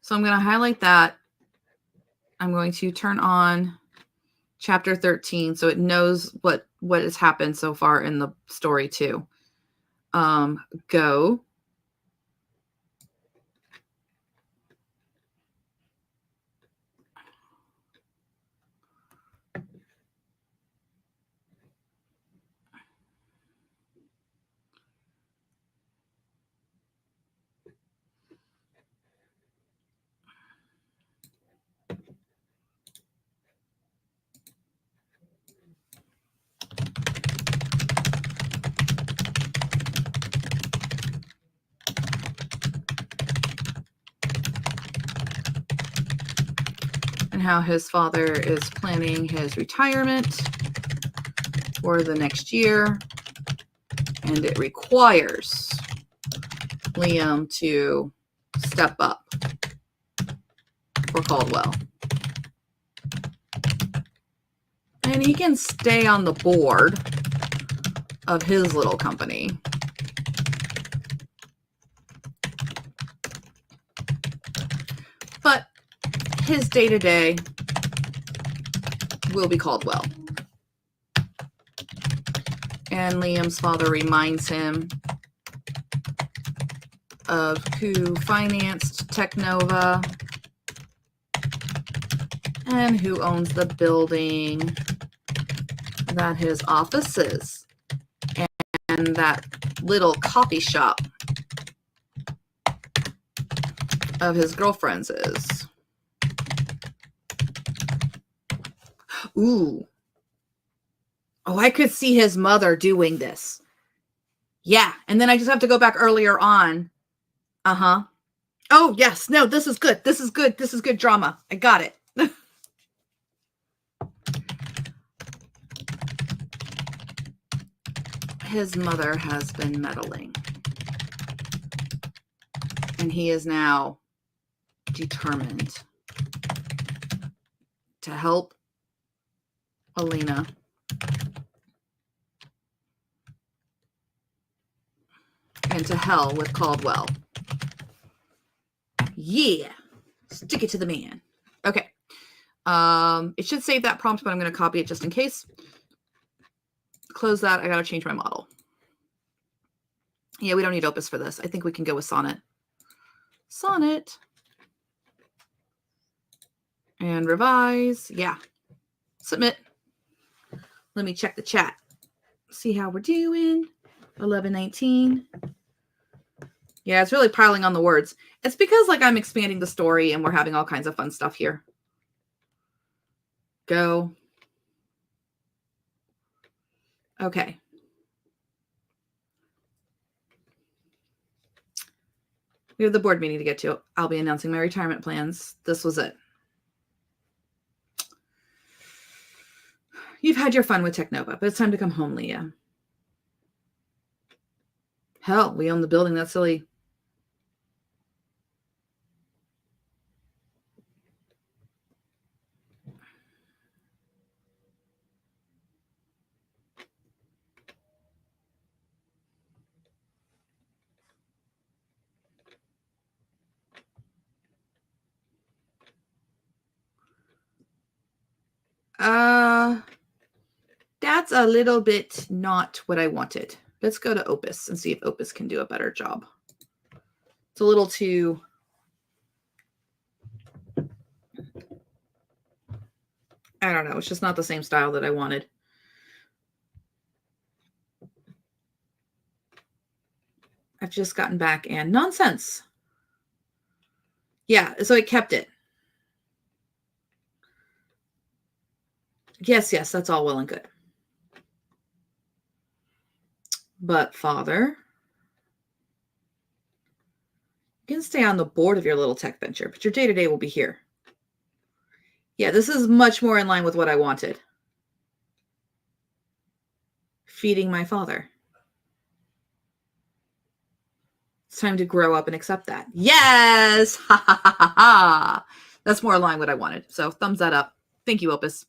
So I'm going to highlight that. I'm going to turn on chapter 13 so it knows what has happened so far in the story too. Go. And how his father is planning his retirement for the next year. And it requires Liam to step up for Caldwell. And he can stay on the board of his little company. But his day-to-day will be Caldwell. And Liam's father reminds him of who financed Technova and who owns the building that his office is and that little coffee shop of his girlfriend's is. Ooh. Oh, I could see his mother doing this. Yeah. And then I just have to go back earlier on. Uh-huh. Oh, yes. No, this is good. This is good. This is good drama. I got it. His mother has been meddling. And he is now determined to help Alina and to hell with Caldwell. Yeah. Stick it to the man. Okay. It should save that prompt, but I'm going to copy it just in case. Close that. I got to change my model. Yeah, we don't need Opus for this. I think we can go with Sonnet. Sonnet. And revise. Yeah. Submit. Let me check the chat. See how we're doing. 11:19. Yeah, it's really piling on the words. It's because like I'm expanding the story and we're having all kinds of fun stuff here. Go. Okay. We have the board meeting to get to. I'll be announcing my retirement plans. This was it. You've had your fun with Technova, but it's time to come home, Leah. Hell, we own the building. That's silly. That's a little bit not what I wanted. Let's go to Opus and see if Opus can do a better job. It's a little too... I don't know. It's just not the same style that I wanted. I've just gotten back and nonsense. Yeah, so I kept it. Yes, that's all well and good. But Father, you can stay on the board of your little tech venture, but your day-to-day will be here. Yeah, this is much more in line with what I wanted. Feeding my father. It's time to grow up and accept that. Yes! Ha ha ha ha ha! That's more in line with what I wanted. So thumbs that up. Thank you, Opus.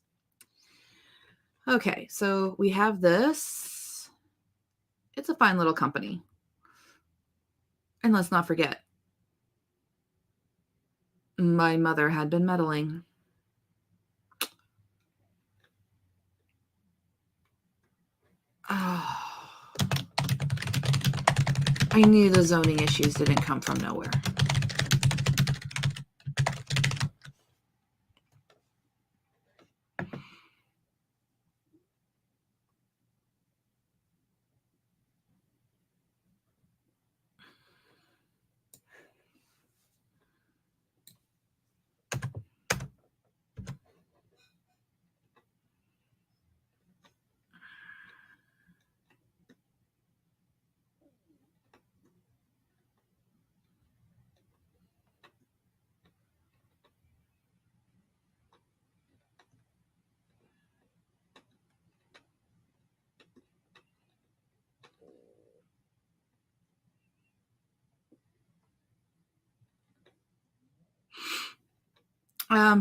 Okay, so we have this. It's a fine little company. And let's not forget, my mother had been meddling. Oh, I knew the zoning issues didn't come from nowhere.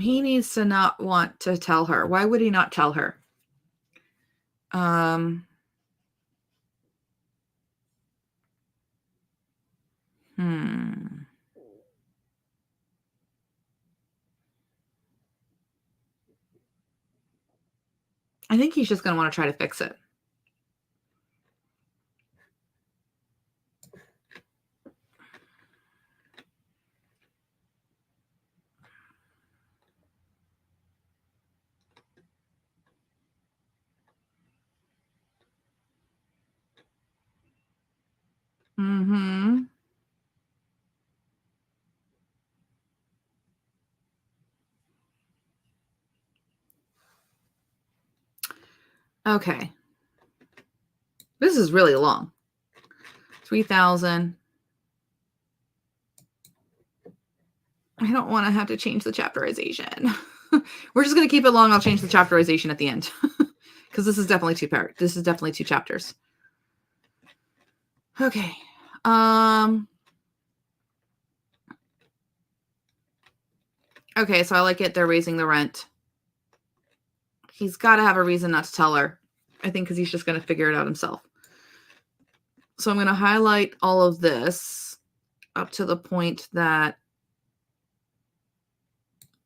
He needs to not want to tell her. Why would he not tell her? I think he's just going to want to try to fix it. Mm-hmm. Okay. This is really long. 3,000. I don't want to have to change the chapterization. We're just going to keep it long. I'll change the chapterization at the end because this is definitely this is definitely 2 chapters. Okay. Okay, so I like it. They're raising the rent. He's got to have a reason not to tell her. I think because he's just going to figure it out himself. So I'm going to highlight all of this up to the point that,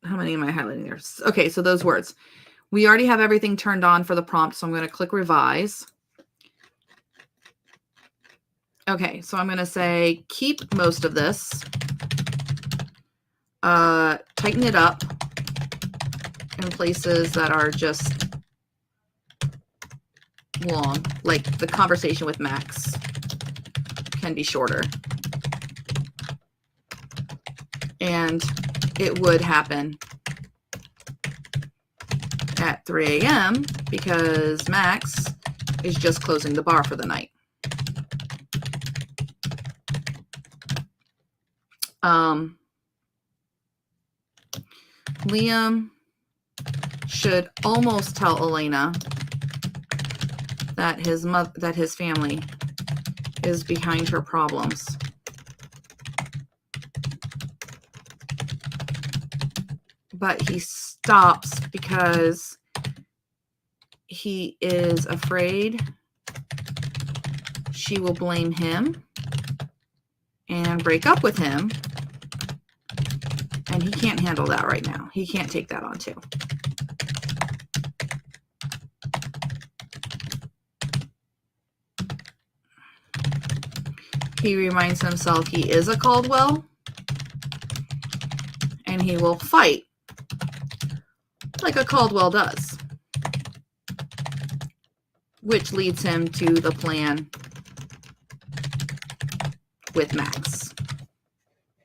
how many am I highlighting there? Okay, so those words. We already have everything turned on for the prompt, so I'm going to click revise. Okay, so I'm going to say keep most of this. Tighten it up in places that are just long, like the conversation with Max can be shorter. And it would happen at 3 a.m. because Max is just closing the bar for the night. Liam should almost tell Elena that his family is behind her problems. But he stops because he is afraid she will blame him and break up with him. And he can't handle that right now. He can't take that on too. He reminds himself he is a Caldwell. And he will fight like a Caldwell does. Which leads him to the plan with Max.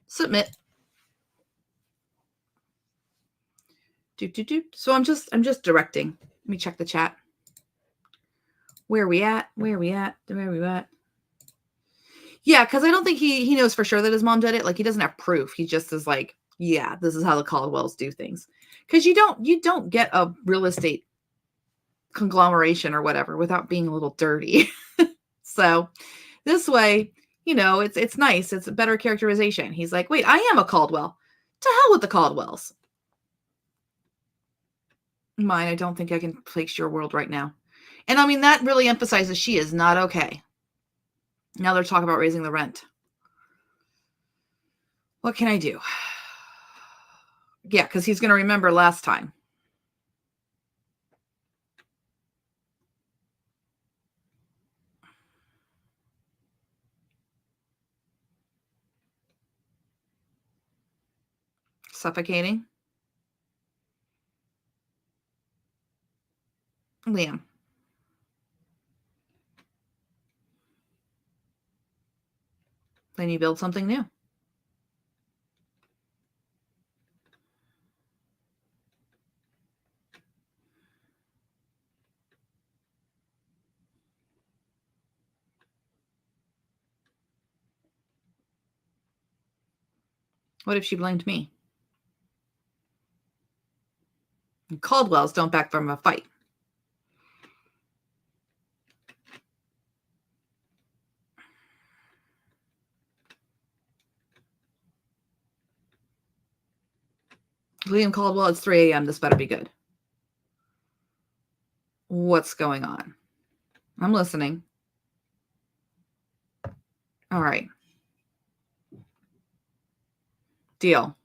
Submit. So I'm just directing. Let me check the chat. Where are we at? Yeah, because I don't think he knows for sure that his mom did it. Like, he doesn't have proof. He just is like, yeah, this is how the Caldwells do things. Because you don't get a real estate conglomeration or whatever without being a little dirty. So this way, it's nice. It's a better characterization. He's like, wait, I am a Caldwell. To hell with the Caldwells. Mine, I don't think I can place your world right now. And I mean, that really emphasizes she is not okay. Now they're talking about raising the rent. What can I do? Yeah, because he's going to remember last time. Suffocating. Liam. Then you build something new. What if she blamed me? And Caldwell's don't back from a fight. Liam Caldwell, it's 3 a.m. This better be good. What's going on? I'm listening. All right. Deal.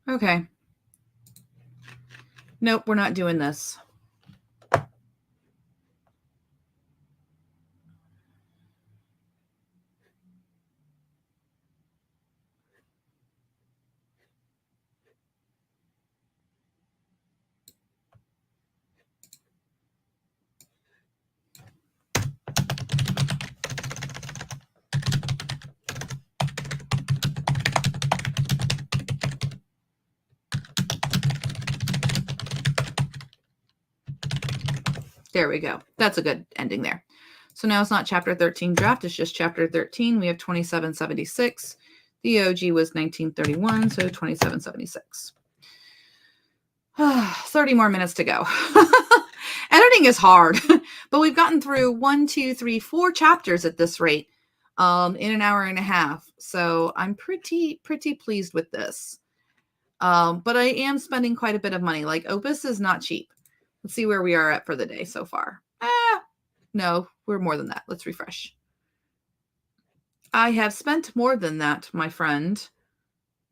Okay. Nope, we're not doing this. There we go. That's a good ending there. So now it's not chapter 13 draft, it's just chapter 13. We have 2776. The OG was 1931, so 2776. 30 more minutes to go. Editing is hard, but we've gotten through 1, 2, 3, 4 chapters at this rate in an hour and a half. So I'm pretty pleased with this. But I am spending quite a bit of money. Like Opus is not cheap. Let's see where we are at for the day so far. No, we're more than that. Let's refresh. I have spent more than that, my friend.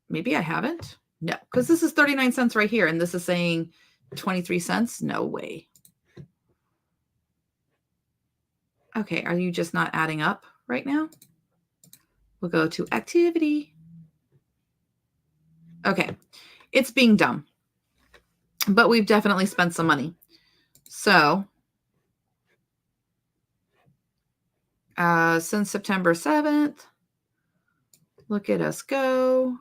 Maybe I haven't. No, because this is 39 cents right here, and this is saying 23 cents. No way. Okay, are you just not adding up right now? We'll go to activity. Okay, it's being dumb, but we've definitely spent some money. So since September 7th, look at us go.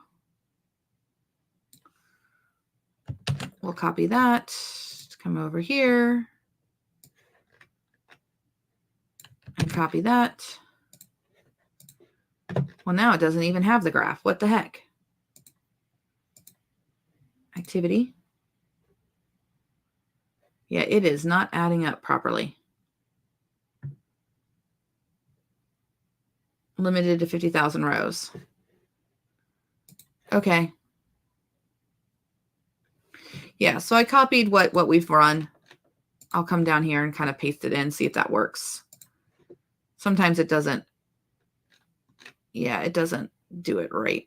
We'll copy that, come over here and copy that. Well, now it doesn't even have the graph. What the heck? Activity. Yeah, it is not adding up properly. Limited to 50,000 rows. Okay. Yeah, so I copied what we've run. I'll come down here and kind of paste it in, see if that works. Sometimes it doesn't. Yeah, it doesn't do it right.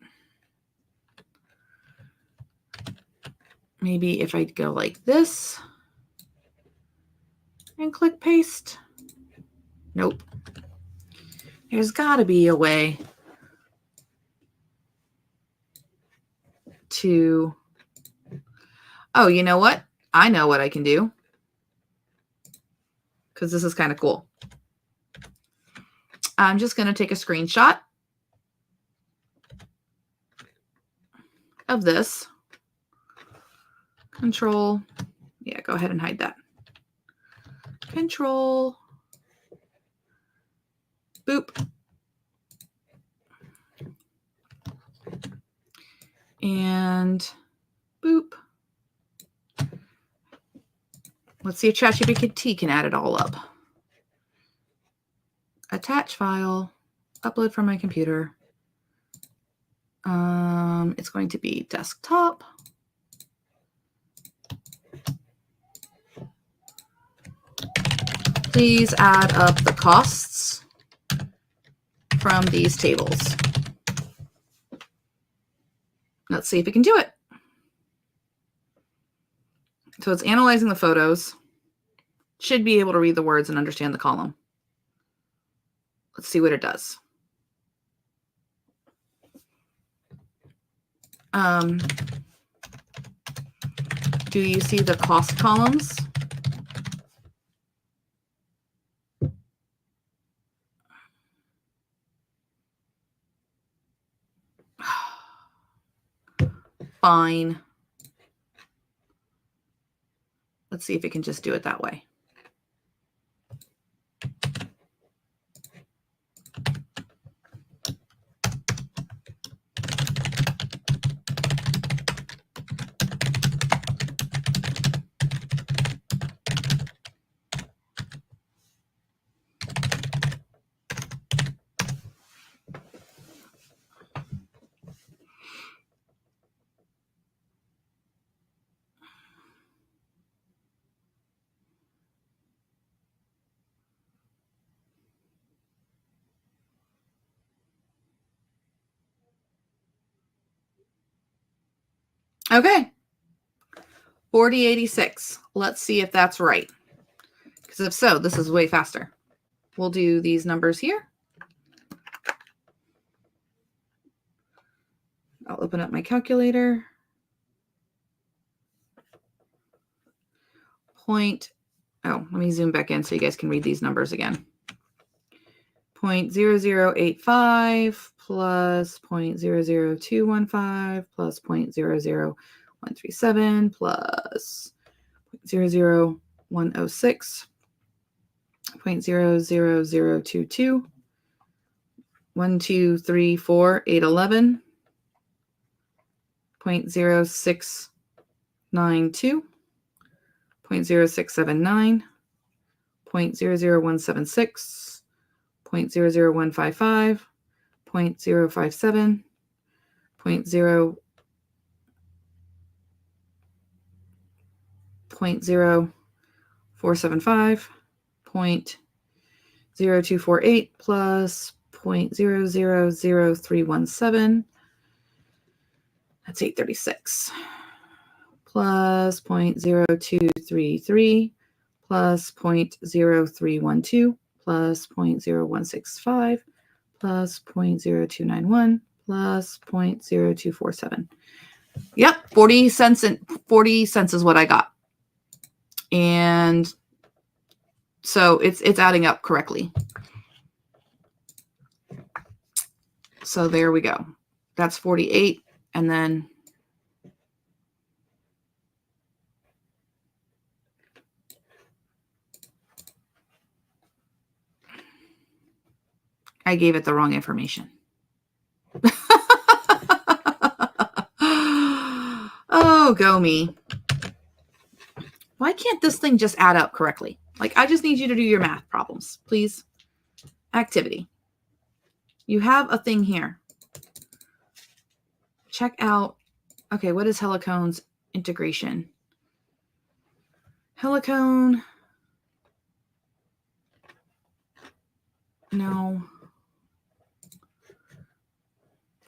Maybe if I go like this and click paste. Nope. There's got to be a way to... Oh, you know what? I know what I can do. Because this is kind of cool. I'm just going to take a screenshot of this. Control. Yeah, go ahead and hide that. Control. Boop. And boop. Let's see if ChatGPT can add it all up. Attach file. Upload from my computer. It's going to be desktop. Please add up the costs from these tables. Let's see if it can do it. So it's analyzing the photos. Should be able to read the words and understand the column. Let's see what it does. Do you see the cost columns? Fine. Let's see if it can just do it that way. Okay. 4086. Let's see if that's right. Because if so, this is way faster. We'll do these numbers here. I'll open up my calculator. Let me zoom back in so you guys can read these numbers again. 0.0085 plus 0.00215 plus 0.00137 plus 0.00106, 0.00022, 1, 2, 3, 4, 811, 0.0692, 0.0679, 0.00176, 0.00155, 0.057, 0.0475, 0.0248 plus 0.000317. That's 836. Plus 0.0233 plus 0.0312 plus 0.0165 plus 0.0291 plus 0.0247. Yep, 40 cents and 40 cents is what I got. And so it's adding up correctly. So there we go. That's 48. And then I gave it the wrong information. Oh, go me. Why can't this thing just add up correctly? Like, I just need you to do your math problems, please. Activity. You have a thing here. Check out, okay, what is Helicone's integration? Helicone. No.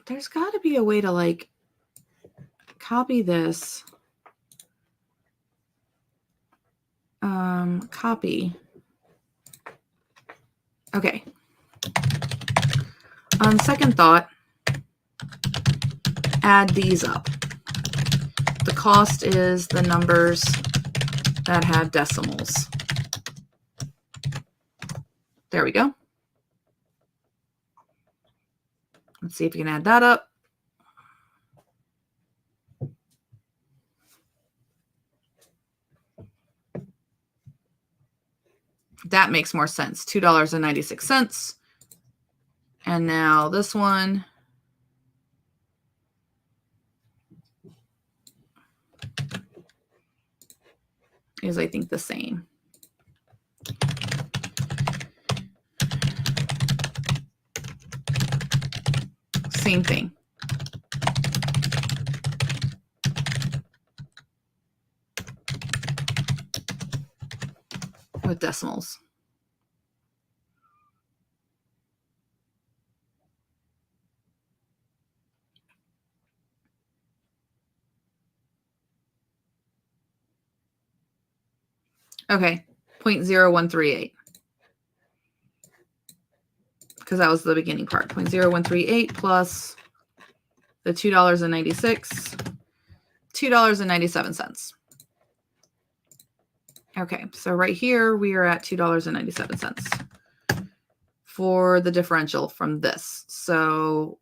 There's got to be a way to, like, copy this. Copy. Okay. On second thought, add these up. The cost is the numbers that have decimals. There we go. Let's see if you can add that up. That makes more sense. $2.96. And now this one is, I think, the same. Same thing. With decimals. Okay, 0.0138. Because that was the beginning part. 0.0138 plus the $2.96, $2.97. Okay, so right here we are at $2.97 for the differential from this. So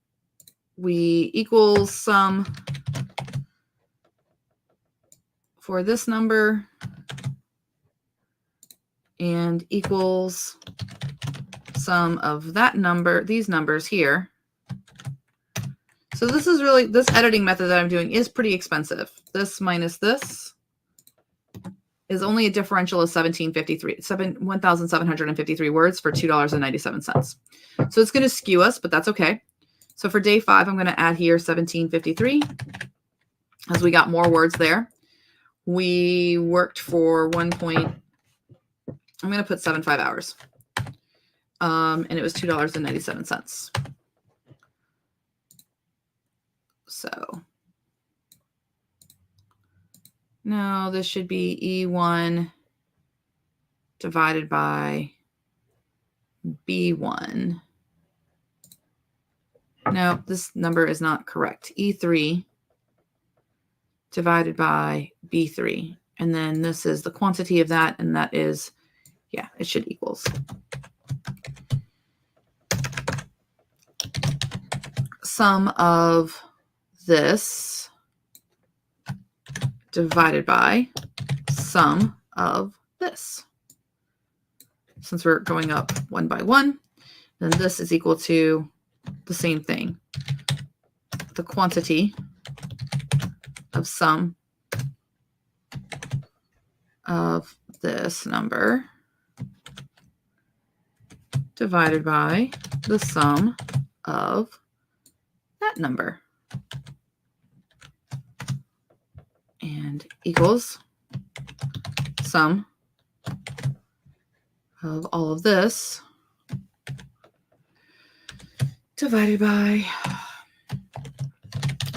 we equal sum for this number and equals sum of that number, these numbers here. So this is really, this editing method that I'm doing is pretty expensive. This minus this is only a differential of 1,753 words for $2.97. So it's going to skew us, but that's okay. So for day 5, I'm going to add here 1753 as we got more words there. We worked for I'm going to put 75 hours. And it was $2.97. So no, this should be E1 divided by B1. No, this number is not correct. E3 divided by B3. And then this is the quantity of that, and that is, yeah, it should equals. Sum of this divided by sum of this. Since we're going up one by one, then this is equal to the same thing. The quantity of sum of this number divided by the sum of that number. And equals sum of all of this divided by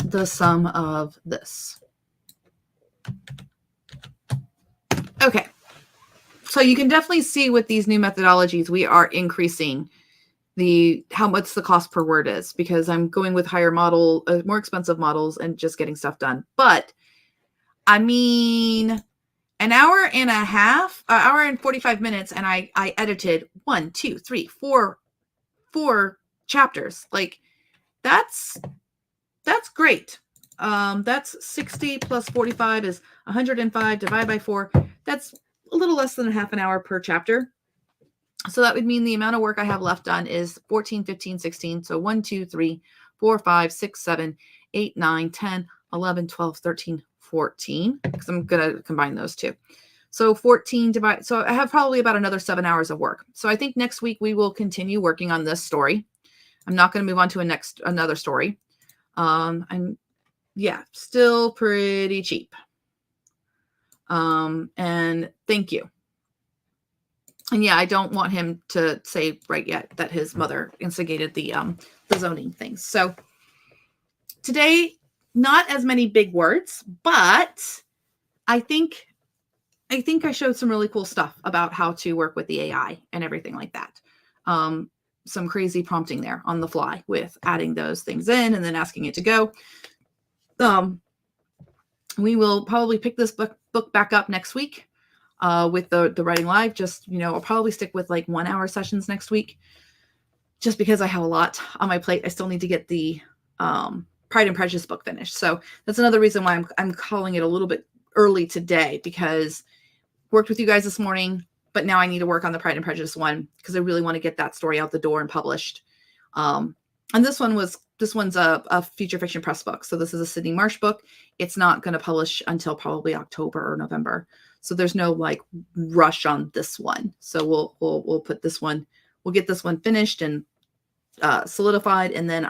the sum of this. Okay. So you can definitely see with these new methodologies, we are increasing how much the cost per word is, because I'm going with more expensive models and just getting stuff done. But I mean, an hour and 45 minutes, and I edited 4 chapters. Like that's great. That's 60 plus 45 is 105 divided by 4. That's a little less than a half an hour per chapter. So that would mean the amount of work I have left done is 14, 15, 16. So 1, 2, 3, 4, 5, 6, 7, 8, 9, 10, 11, 12, 13, 14, because I'm going to combine those two. So 14 divided. So I have probably about another 7 hours of work. So I think next week we will continue working on this story. I'm not going to move on to another story. I'm still pretty cheap. And thank you. And yeah, I don't want him to say right yet that his mother instigated the zoning things. So today, not as many big words, but I think I showed some really cool stuff about how to work with the AI and everything like that. Some crazy prompting there on the fly with adding those things in and then asking it to go. We will probably pick this book back up next week with the writing live. Just, I'll probably stick with like 1 hour sessions next week, just because I have a lot on my plate. I still need to get the Pride and Prejudice book finished. So that's another reason why I'm calling it a little bit early today, because worked with you guys this morning, but now I need to work on the Pride and Prejudice one, because I really want to get that story out the door and published. And this one's a feature fiction press book. So this is a Sydney Marsh book. It's not going to publish until probably October or November. So there's no like rush on this one. So we'll put this one, we'll get this one finished and solidified. And then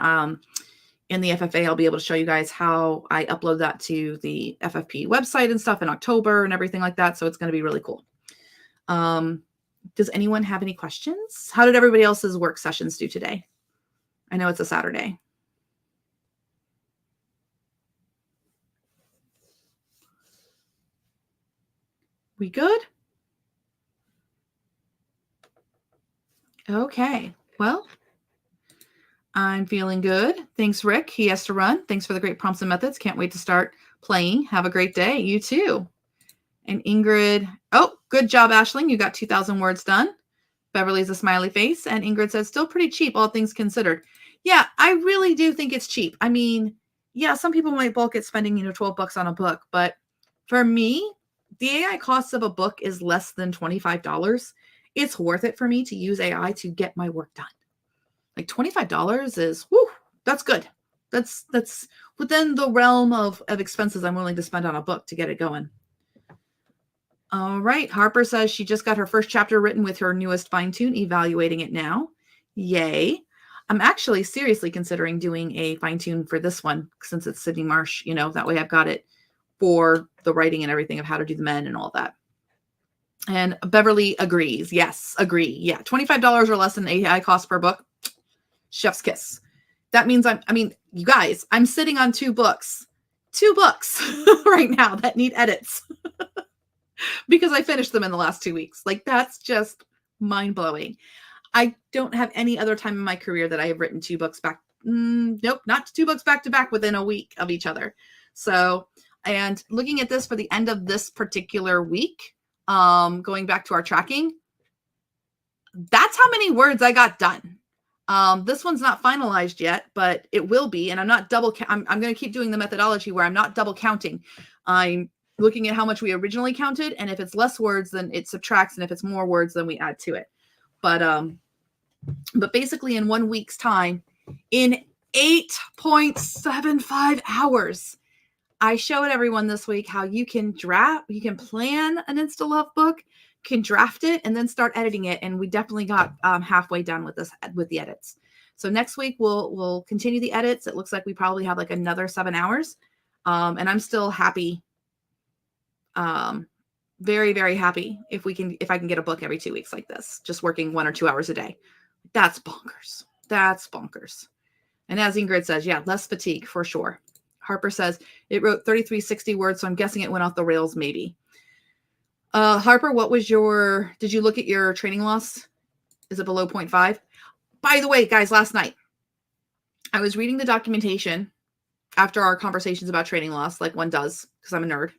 in the FFA, I'll be able to show you guys how I upload that to the FFP website and stuff in October and everything like that. So it's going to be really cool. Does anyone have any questions? How did everybody else's work sessions do today? I know it's a Saturday. We good? Okay. Well, I'm feeling good. Thanks, Rick. He has to run. Thanks for the great prompts and methods. Can't wait to start playing. Have a great day. You too. And Ingrid, oh, good job, Ashling. You got 2,000 words done. Beverly's a smiley face. And Ingrid says, still pretty cheap, all things considered. Yeah, I really do think it's cheap. I mean, yeah, some people might bulk at spending, $12 on a book. But for me, the AI cost of a book is less than $25. It's worth it for me to use AI to get my work done. Like $25 is, whew, that's good. That's within the realm of expenses I'm willing to spend on a book to get it going. All right. Harper says she just got her first chapter written with her newest fine tune, evaluating it now. Yay. I'm actually seriously considering doing a fine tune for this one since it's Sydney Marsh, that way I've got it for the writing and everything of how to do the men and all that. And Beverly agrees. Yes, agree. Yeah. $25 or less than AI cost per book. Chef's kiss. That means you guys, I'm sitting on two books right now that need edits because I finished them in the last 2 weeks. Like, that's just mind blowing. I don't have any other time in my career that I have written 2 books back. Nope, not 2 books back to back within a week of each other. So, and looking at this for the end of this particular week, going back to our tracking, that's how many words I got done. This one's not finalized yet, but it will be. And I'm not I'm going to keep doing the methodology where I'm not double counting. I'm looking at how much we originally counted. And if it's less words, then it subtracts. And if it's more words, then we add to it. But basically in 1 week's time, in 8.75 hours, I showed everyone this week how you can plan an Instalove book, can draft it, and then start editing it. And we definitely got halfway done with the edits. So next week we'll continue the edits. It looks like we probably have like another 7 hours. And I'm still happy. Very, very happy if I can get a book every 2 weeks like this, just working 1 or 2 hours a day. That's bonkers. That's bonkers. And as Ingrid says, yeah, less fatigue for sure. Harper says it wrote 3360 words, so I'm guessing it went off the rails maybe. Harper, did you look at your training loss? Is it below 0.5? By the way, guys, last night I was reading the documentation after our conversations about training loss, like one does, because I'm a nerd.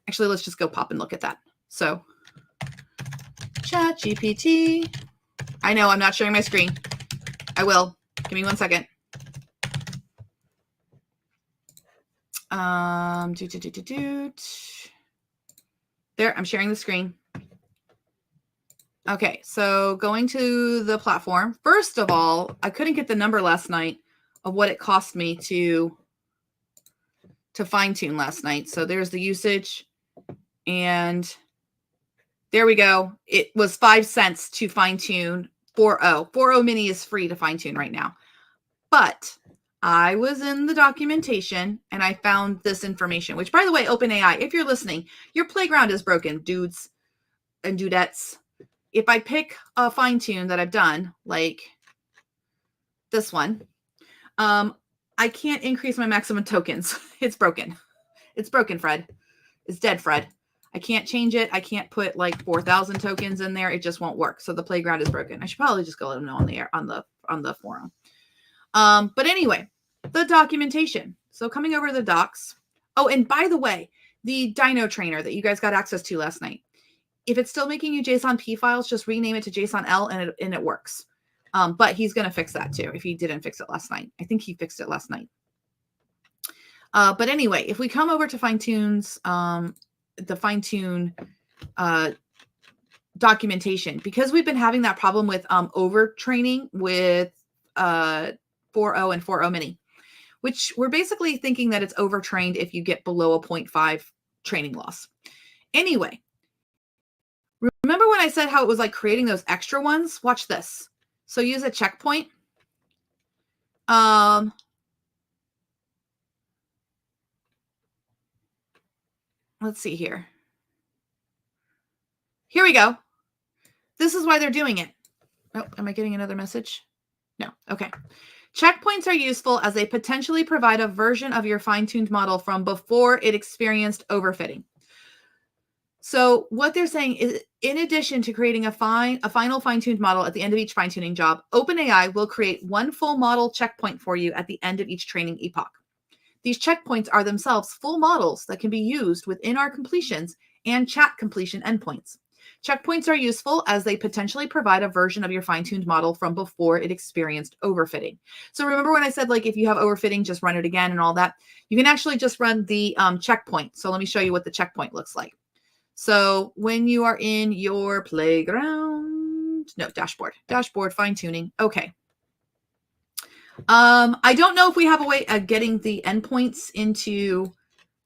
Actually, let's just go pop and look at that. So, ChatGPT. I know I'm not sharing my screen. I will. Give me 1 second. There, I'm sharing the screen. Okay, so going to the platform. First of all, I couldn't get the number last night of what it cost me to fine tune last night. So there's the usage. And there we go. It was 5 cents to fine tune 4.0. 4.0 mini is free to fine tune right now. But I was in the documentation and I found this information, which, by the way, OpenAI, if you're listening, your playground is broken, dudes and dudettes. If I pick a fine tune that I've done, like this one, I can't increase my maximum tokens. It's broken. It's broken, Fred. It's dead, Fred. I can't change it. I can't put like 4,000 tokens in there. It just won't work. So the playground is broken. I should probably just go let them know on the air, on the forum. But anyway, the documentation. So coming over to the docs. Oh, and by the way, the Dino trainer that you guys got access to last night, if it's still making you JSON P files, just rename it to JSON L and it works. But he's going to fix that too if he didn't fix it last night. I think he fixed it last night. But anyway, if we come over to fine-tunes, the fine-tune documentation, because we've been having that problem with overtraining with 4.0 and 4.0 mini, which we're basically thinking that it's overtrained if you get below a 0.5 training loss. Anyway, remember when I said how it was like creating those extra ones? Watch this. So use a checkpoint. Let's see here. Here we go. This is why they're doing it. Oh, am I getting another message? No. Okay. Checkpoints are useful as they potentially provide a version of your fine-tuned model from before it experienced overfitting. So what they're saying is, in addition to creating a final fine-tuned model at the end of each fine-tuning job, OpenAI will create one full model checkpoint for you at the end of each training epoch. These checkpoints are themselves full models that can be used within our completions and chat completion endpoints. Checkpoints are useful as they potentially provide a version of your fine-tuned model from before it experienced overfitting. So remember when I said, like, if you have overfitting, just run it again and all that? You can actually just run the checkpoint. So let me show you what the checkpoint looks like. So when you are in your playground, no, dashboard fine-tuning. Okay. I don't know if we have a way of getting the endpoints into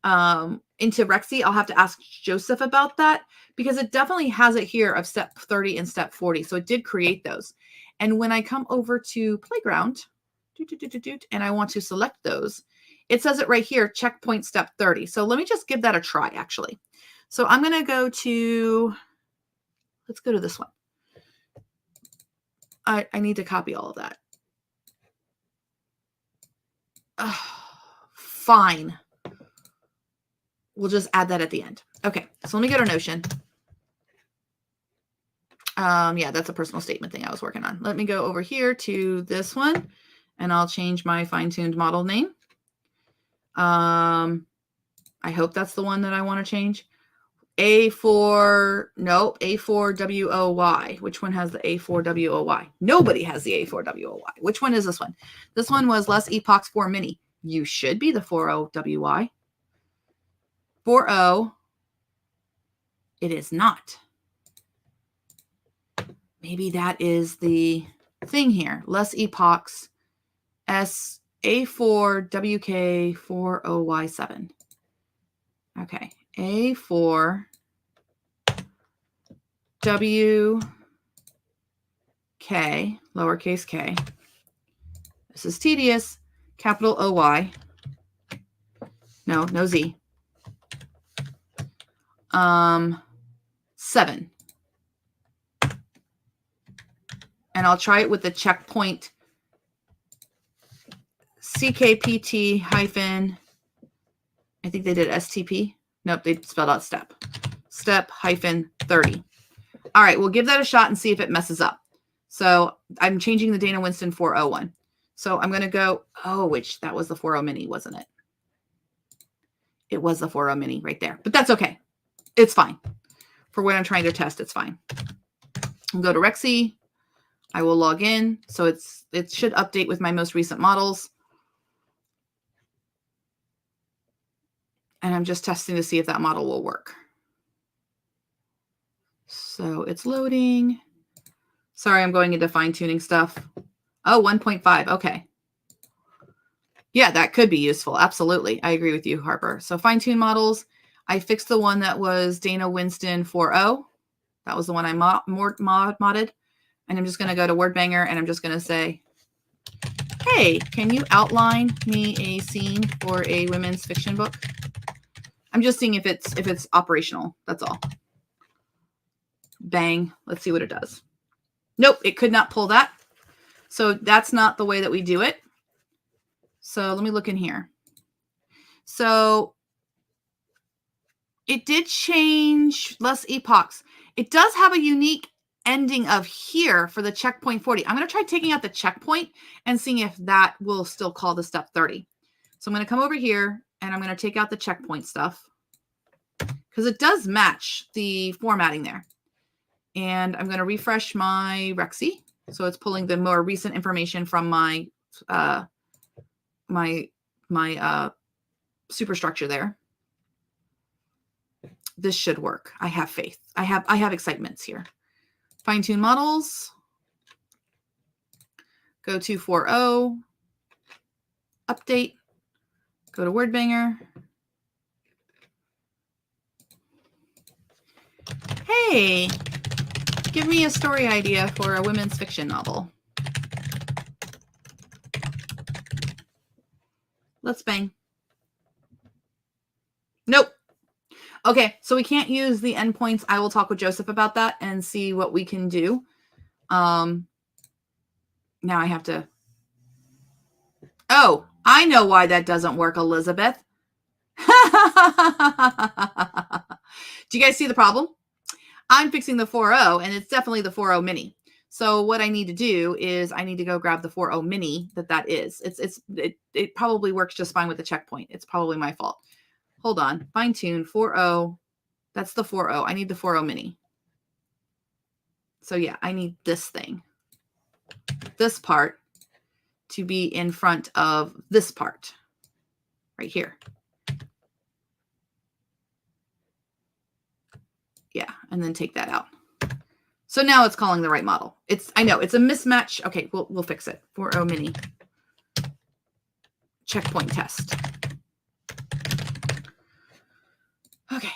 Rexy. I'll have to ask Joseph about that, because it definitely has it here of step 30 and step 40. So it did create those. And when I come over to playground and I want to select those, it says it right here, checkpoint step 30. So let me just give that a try, actually. So I'm going to go to, let's go to this one. I need to copy all of that. Fine. We'll just add that at the end. Okay, so let me go to Notion. Yeah, that's a personal statement thing I was working on. Let me go over here to this one, and I'll change my fine-tuned model name. I hope that's the one that I want to change. A4WOY. Which one has the A4WOY? Nobody has the A4WOY. Which one is this one? This one was less epochs 4 mini. You should be the 40WY. 40. It is not. Maybe that is the thing here. Less epochs. A4WK40Y7. Okay. A4WK, lowercase k. This is tedious. Capital OY. No Z. 7. And I'll try it with the checkpoint CKPT hyphen, I think they did STP. Nope, they spelled out step hyphen 30. All right, we'll give that a shot and see if it messes up. So I'm changing the Dana Winston 401. So I'm going to go, which that was the 40 mini, wasn't it? It was the 40 mini right there, but that's okay. It's fine. For what I'm trying to test, it's fine. I'll go to Rexy. I will log in. So it should update with my most recent models. And I'm just testing to see if that model will work. So it's loading. Sorry, I'm going into fine-tuning stuff. Oh, 1.5. Okay. Yeah, that could be useful. Absolutely. I agree with you, Harper. So fine-tune models. I fixed the one that was Dana Winston 4.0. That was the one I modded. And I'm just going to go to WordBanger and I'm just going to say, hey, can you outline me a scene for a women's fiction book? I'm just seeing if it's operational. That's all. Bang. Let's see what it does. Nope, it could not pull that. So that's not the way that we do it. So let me look in here. So it did change less epochs. It does have a unique ending of here for the checkpoint 40. I'm going to try taking out the checkpoint and seeing if that will still call the step 30. So I'm going to come over here and I'm going to take out the checkpoint stuff because it does match the formatting there. And I'm going to refresh my Rexy. So it's pulling the more recent information from my superstructure there. This should work. I have faith. I have excitements here. Fine-tune models. Go to 4.0. Update. Go to WordBanger. Hey, give me a story idea for a women's fiction novel. Let's bang. Nope. Okay, so we can't use the endpoints. I will talk with Joseph about that and see what we can do. Now I have to. Oh, I know why that doesn't work, Elizabeth. Do you guys see the problem? I'm fixing the 4.0 and it's definitely the 4.0 mini. So what I need to do is I need to go grab the 4.0 mini that is. It probably works just fine with the checkpoint. It's probably my fault. Hold on. Fine tune 4.0. That's the 4.0. I need the 4.0 mini. So yeah, I need this thing. This part to be in front of this part right here. Yeah, and then take that out. So now it's calling the right model. I know it's a mismatch. Okay, we'll fix it. 4.0 mini checkpoint test. Okay.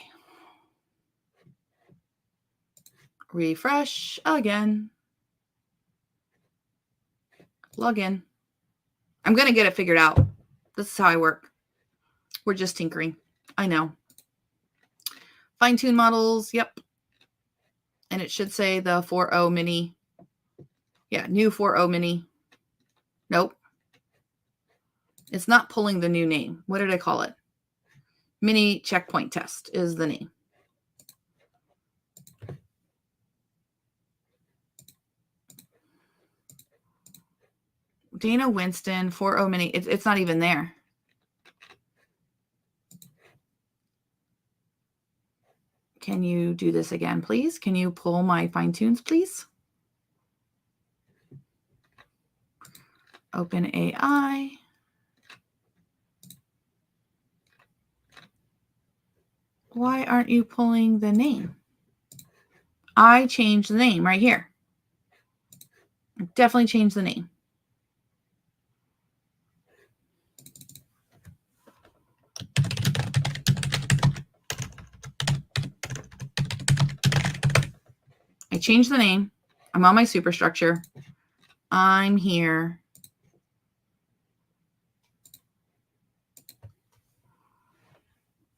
Refresh again. Log in. I'm going to get it figured out. This is how I work. We're just tinkering. I know. Fine-tune models. Yep. And it should say the 4.0 mini. Yeah, new 4.0 mini. Nope. It's not pulling the new name. What did I call it? Mini checkpoint test is the name. Dana Winston 4.0 mini. It's not even there. Can you do this again, please? Can you pull my fine tunes, please? Open AI. Why aren't you pulling the name? I changed the name right here. Definitely changed the name. I changed the name. I'm on my superstructure. I'm here.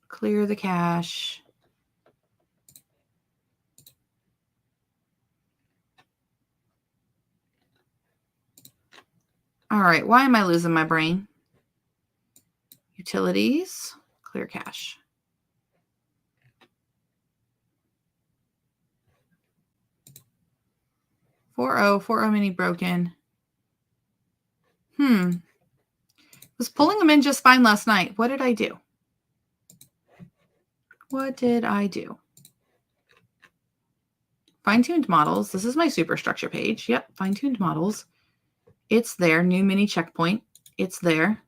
Clear the cache. All right, why am I losing my brain? Utilities, clear cache. 4.0 mini broken. Was pulling them in just fine last night. What did I do? What did I do? Fine-tuned models. This is my superstructure page. Yep, fine-tuned models. It's there. New mini checkpoint. It's there.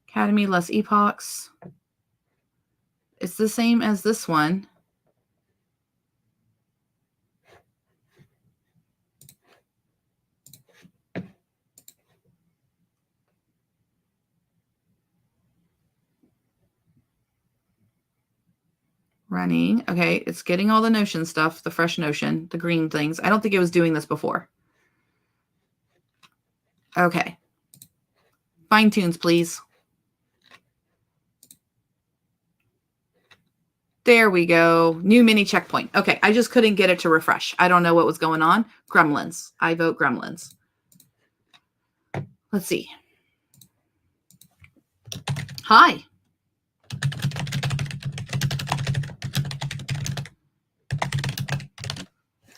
Academy less epochs. It's the same as this one. Running. Okay, it's getting all the Notion stuff, the fresh Notion, the green things. I don't think it was doing this before. Okay. Fine tunes, please. There we go. New mini checkpoint. Okay, I just couldn't get it to refresh. I don't know what was going on. Gremlins. I vote gremlins. Let's see. Hi.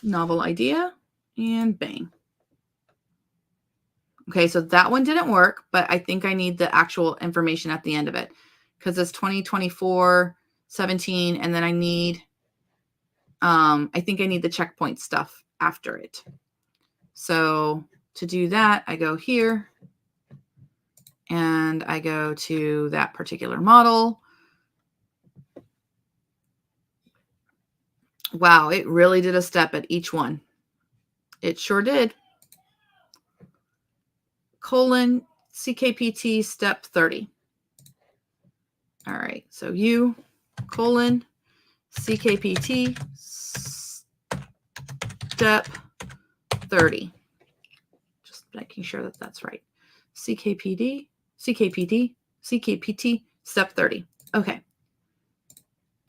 Novel idea. And bang. Okay, so that one didn't work, but I think I need the actual information at the end of it because it's 2024, 17, and then I need, I think I need the checkpoint stuff after it. So to do that, I go here and I go to that particular model. Wow, it really did a step at each one. It sure did. Colon CKPT step 30. All right, so U colon CKPT step 30. Just making sure that that's right. CKPT step 30. Okay.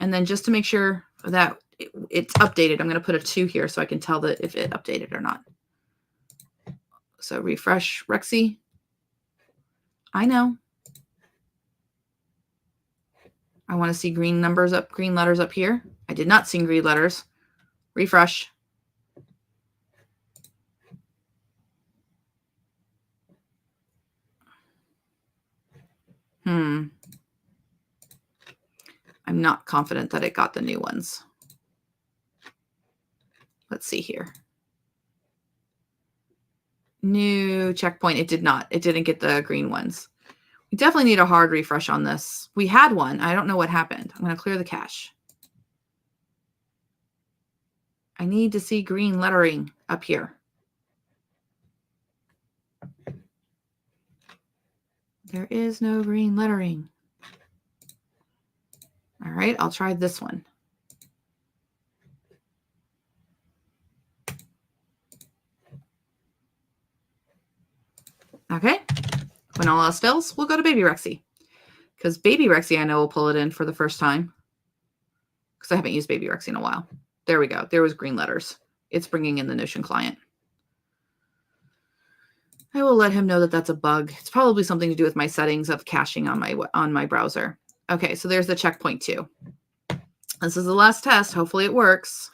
And then just to make sure that it's updated, I'm going to put a 2 here so I can tell that if it updated or not. So refresh Rexy. I know. I want to see green numbers up, green letters up here. I did not see green letters. Refresh. I'm not confident that it got the new ones. Let's see here. New checkpoint. It did not. It didn't get the green ones. We definitely need a hard refresh on this. We had one. I don't know what happened. I'm going to clear the cache. I need to see green lettering up here. There is no green lettering. All right, I'll try this one. Okay, when all else fails, we'll go to Baby Rexy. Because Baby Rexy, I know, will pull it in for the first time. Because I haven't used Baby Rexy in a while. There we go. There was green letters. It's bringing in the Notion client. I will let him know that that's a bug. It's probably something to do with my settings of caching on my browser. Okay, so there's the checkpoint 2. This is the last test. Hopefully it works.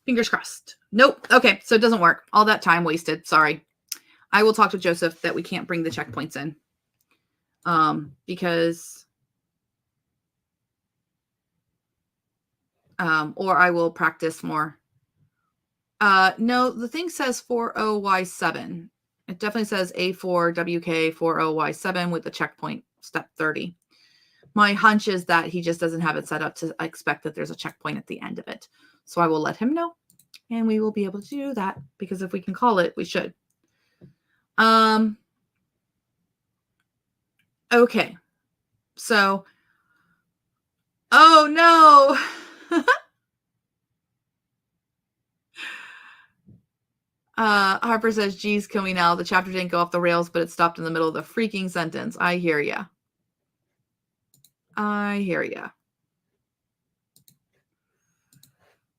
Fingers crossed. Nope. Okay, so it doesn't work. All that time wasted. Sorry. I will talk to Joseph that we can't bring the checkpoints in. Because... or I will practice more. No, the thing says 40Y7. It definitely says A4WK40Y7 with the checkpoint step 30. My hunch is that he just doesn't have it set up to expect that there's a checkpoint at the end of it. So I will let him know, and we will be able to do that, because if we can call it, we should. Okay. So, oh no. Harper says, geez, kill me now. The chapter didn't go off the rails, but it stopped in the middle of the freaking sentence. I hear ya. I hear ya.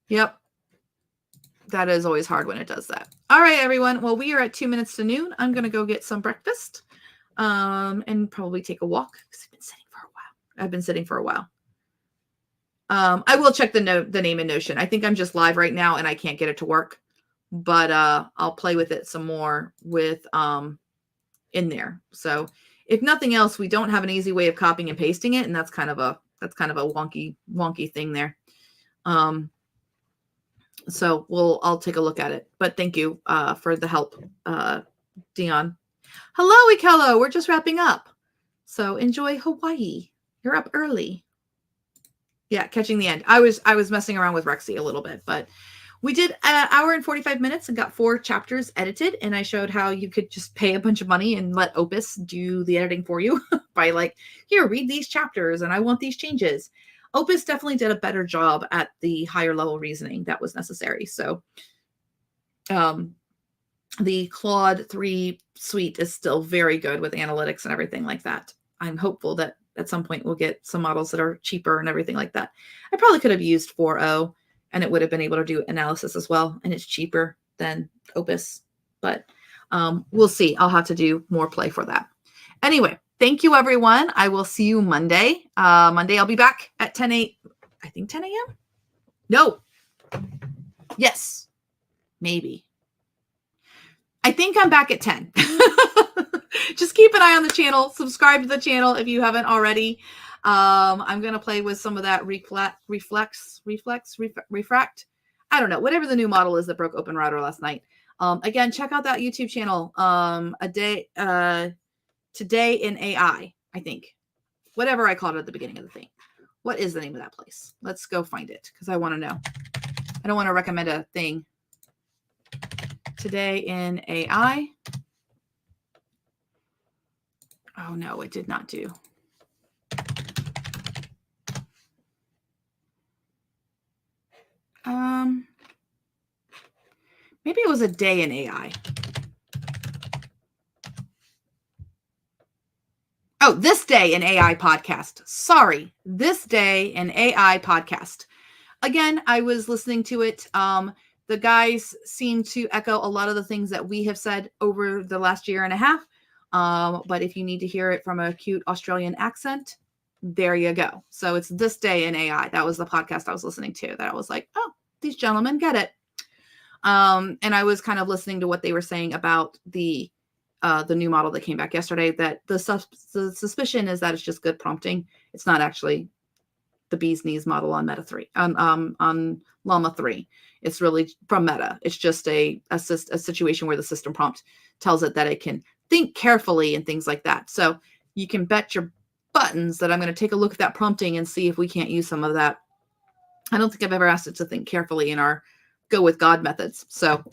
Yep. That is always hard when it does that. All right, everyone. Well, we are at 2 minutes to noon. I'm going to go get some breakfast and probably take a walk, because I've been sitting for a while. I've been sitting for a while. I will check the name in Notion. I think I'm just live right now and I can't get it to work. But I'll play with it some more with in there. So if nothing else, we don't have an easy way of copying and pasting it, and that's kind of a wonky thing there. So I'll take a look at it. But thank you for the help, Dion. Hello, Ikello. We're just wrapping up. So enjoy Hawaii. You're up early. Yeah, catching the end. I was messing around with Rexy a little bit, but we did an hour and 45 minutes and got 4 chapters edited. And I showed how you could just pay a bunch of money and let Opus do the editing for you by like, here, read these chapters and I want these changes. Opus definitely did a better job at the higher level reasoning that was necessary. So the Claude 3 suite is still very good with analytics and everything like that. I'm hopeful that at some point we'll get some models that are cheaper and everything like that. I probably could have used 4.0 and it would have been able to do analysis as well. And it's cheaper than Opus, but we'll see. I'll have to do more play for that. Anyway, thank you, everyone. I will see you Monday. Monday, I'll be back at 10 a.m. No. Yes. Maybe. I think I'm back at 10. Just keep an eye on the channel. Subscribe to the channel if you haven't already. I'm going to play with some of that refract. I don't know. Whatever the new model is that broke OpenRouter last night. Again, check out that YouTube channel. Today in AI, I think. Whatever I called it at the beginning of the thing. What is the name of that place? Let's go find it because I want to know. I don't want to recommend a thing. Today in AI. Oh, no, it did not do. Maybe it was a day in AI. Oh, this day in AI podcast. Sorry, this day in AI podcast. Again, I was listening to it. the guys seem to echo a lot of the things that we have said over the last year and a half. But if you need to hear it from a cute Australian accent, there you go. So it's This Day in AI. That was the podcast I was listening to that I was like, oh, these gentlemen get it. And I was kind of listening to what they were saying about the new model that came back yesterday, that the suspicion is that it's just good prompting. It's not actually the bee's knees model on Meta 3, on Llama 3. It's really from Meta. It's just a situation where the system prompt tells it that it can think carefully and things like that. So you can bet your buttons that I'm going to take a look at that prompting and see if we can't use some of that. I don't think I've ever asked it to think carefully in our go with God methods. So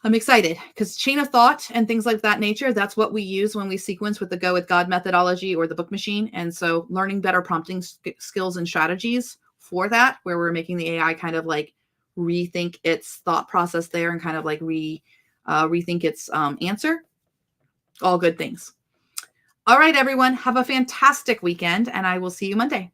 I'm excited because chain of thought and things like that nature, that's what we use when we sequence with the go with God methodology or the book machine. And so learning better prompting skills and strategies for that, where we're making the AI kind of like rethink its thought process there and kind of like rethink its answer. All good things. All right, everyone, have a fantastic weekend, and I will see you Monday.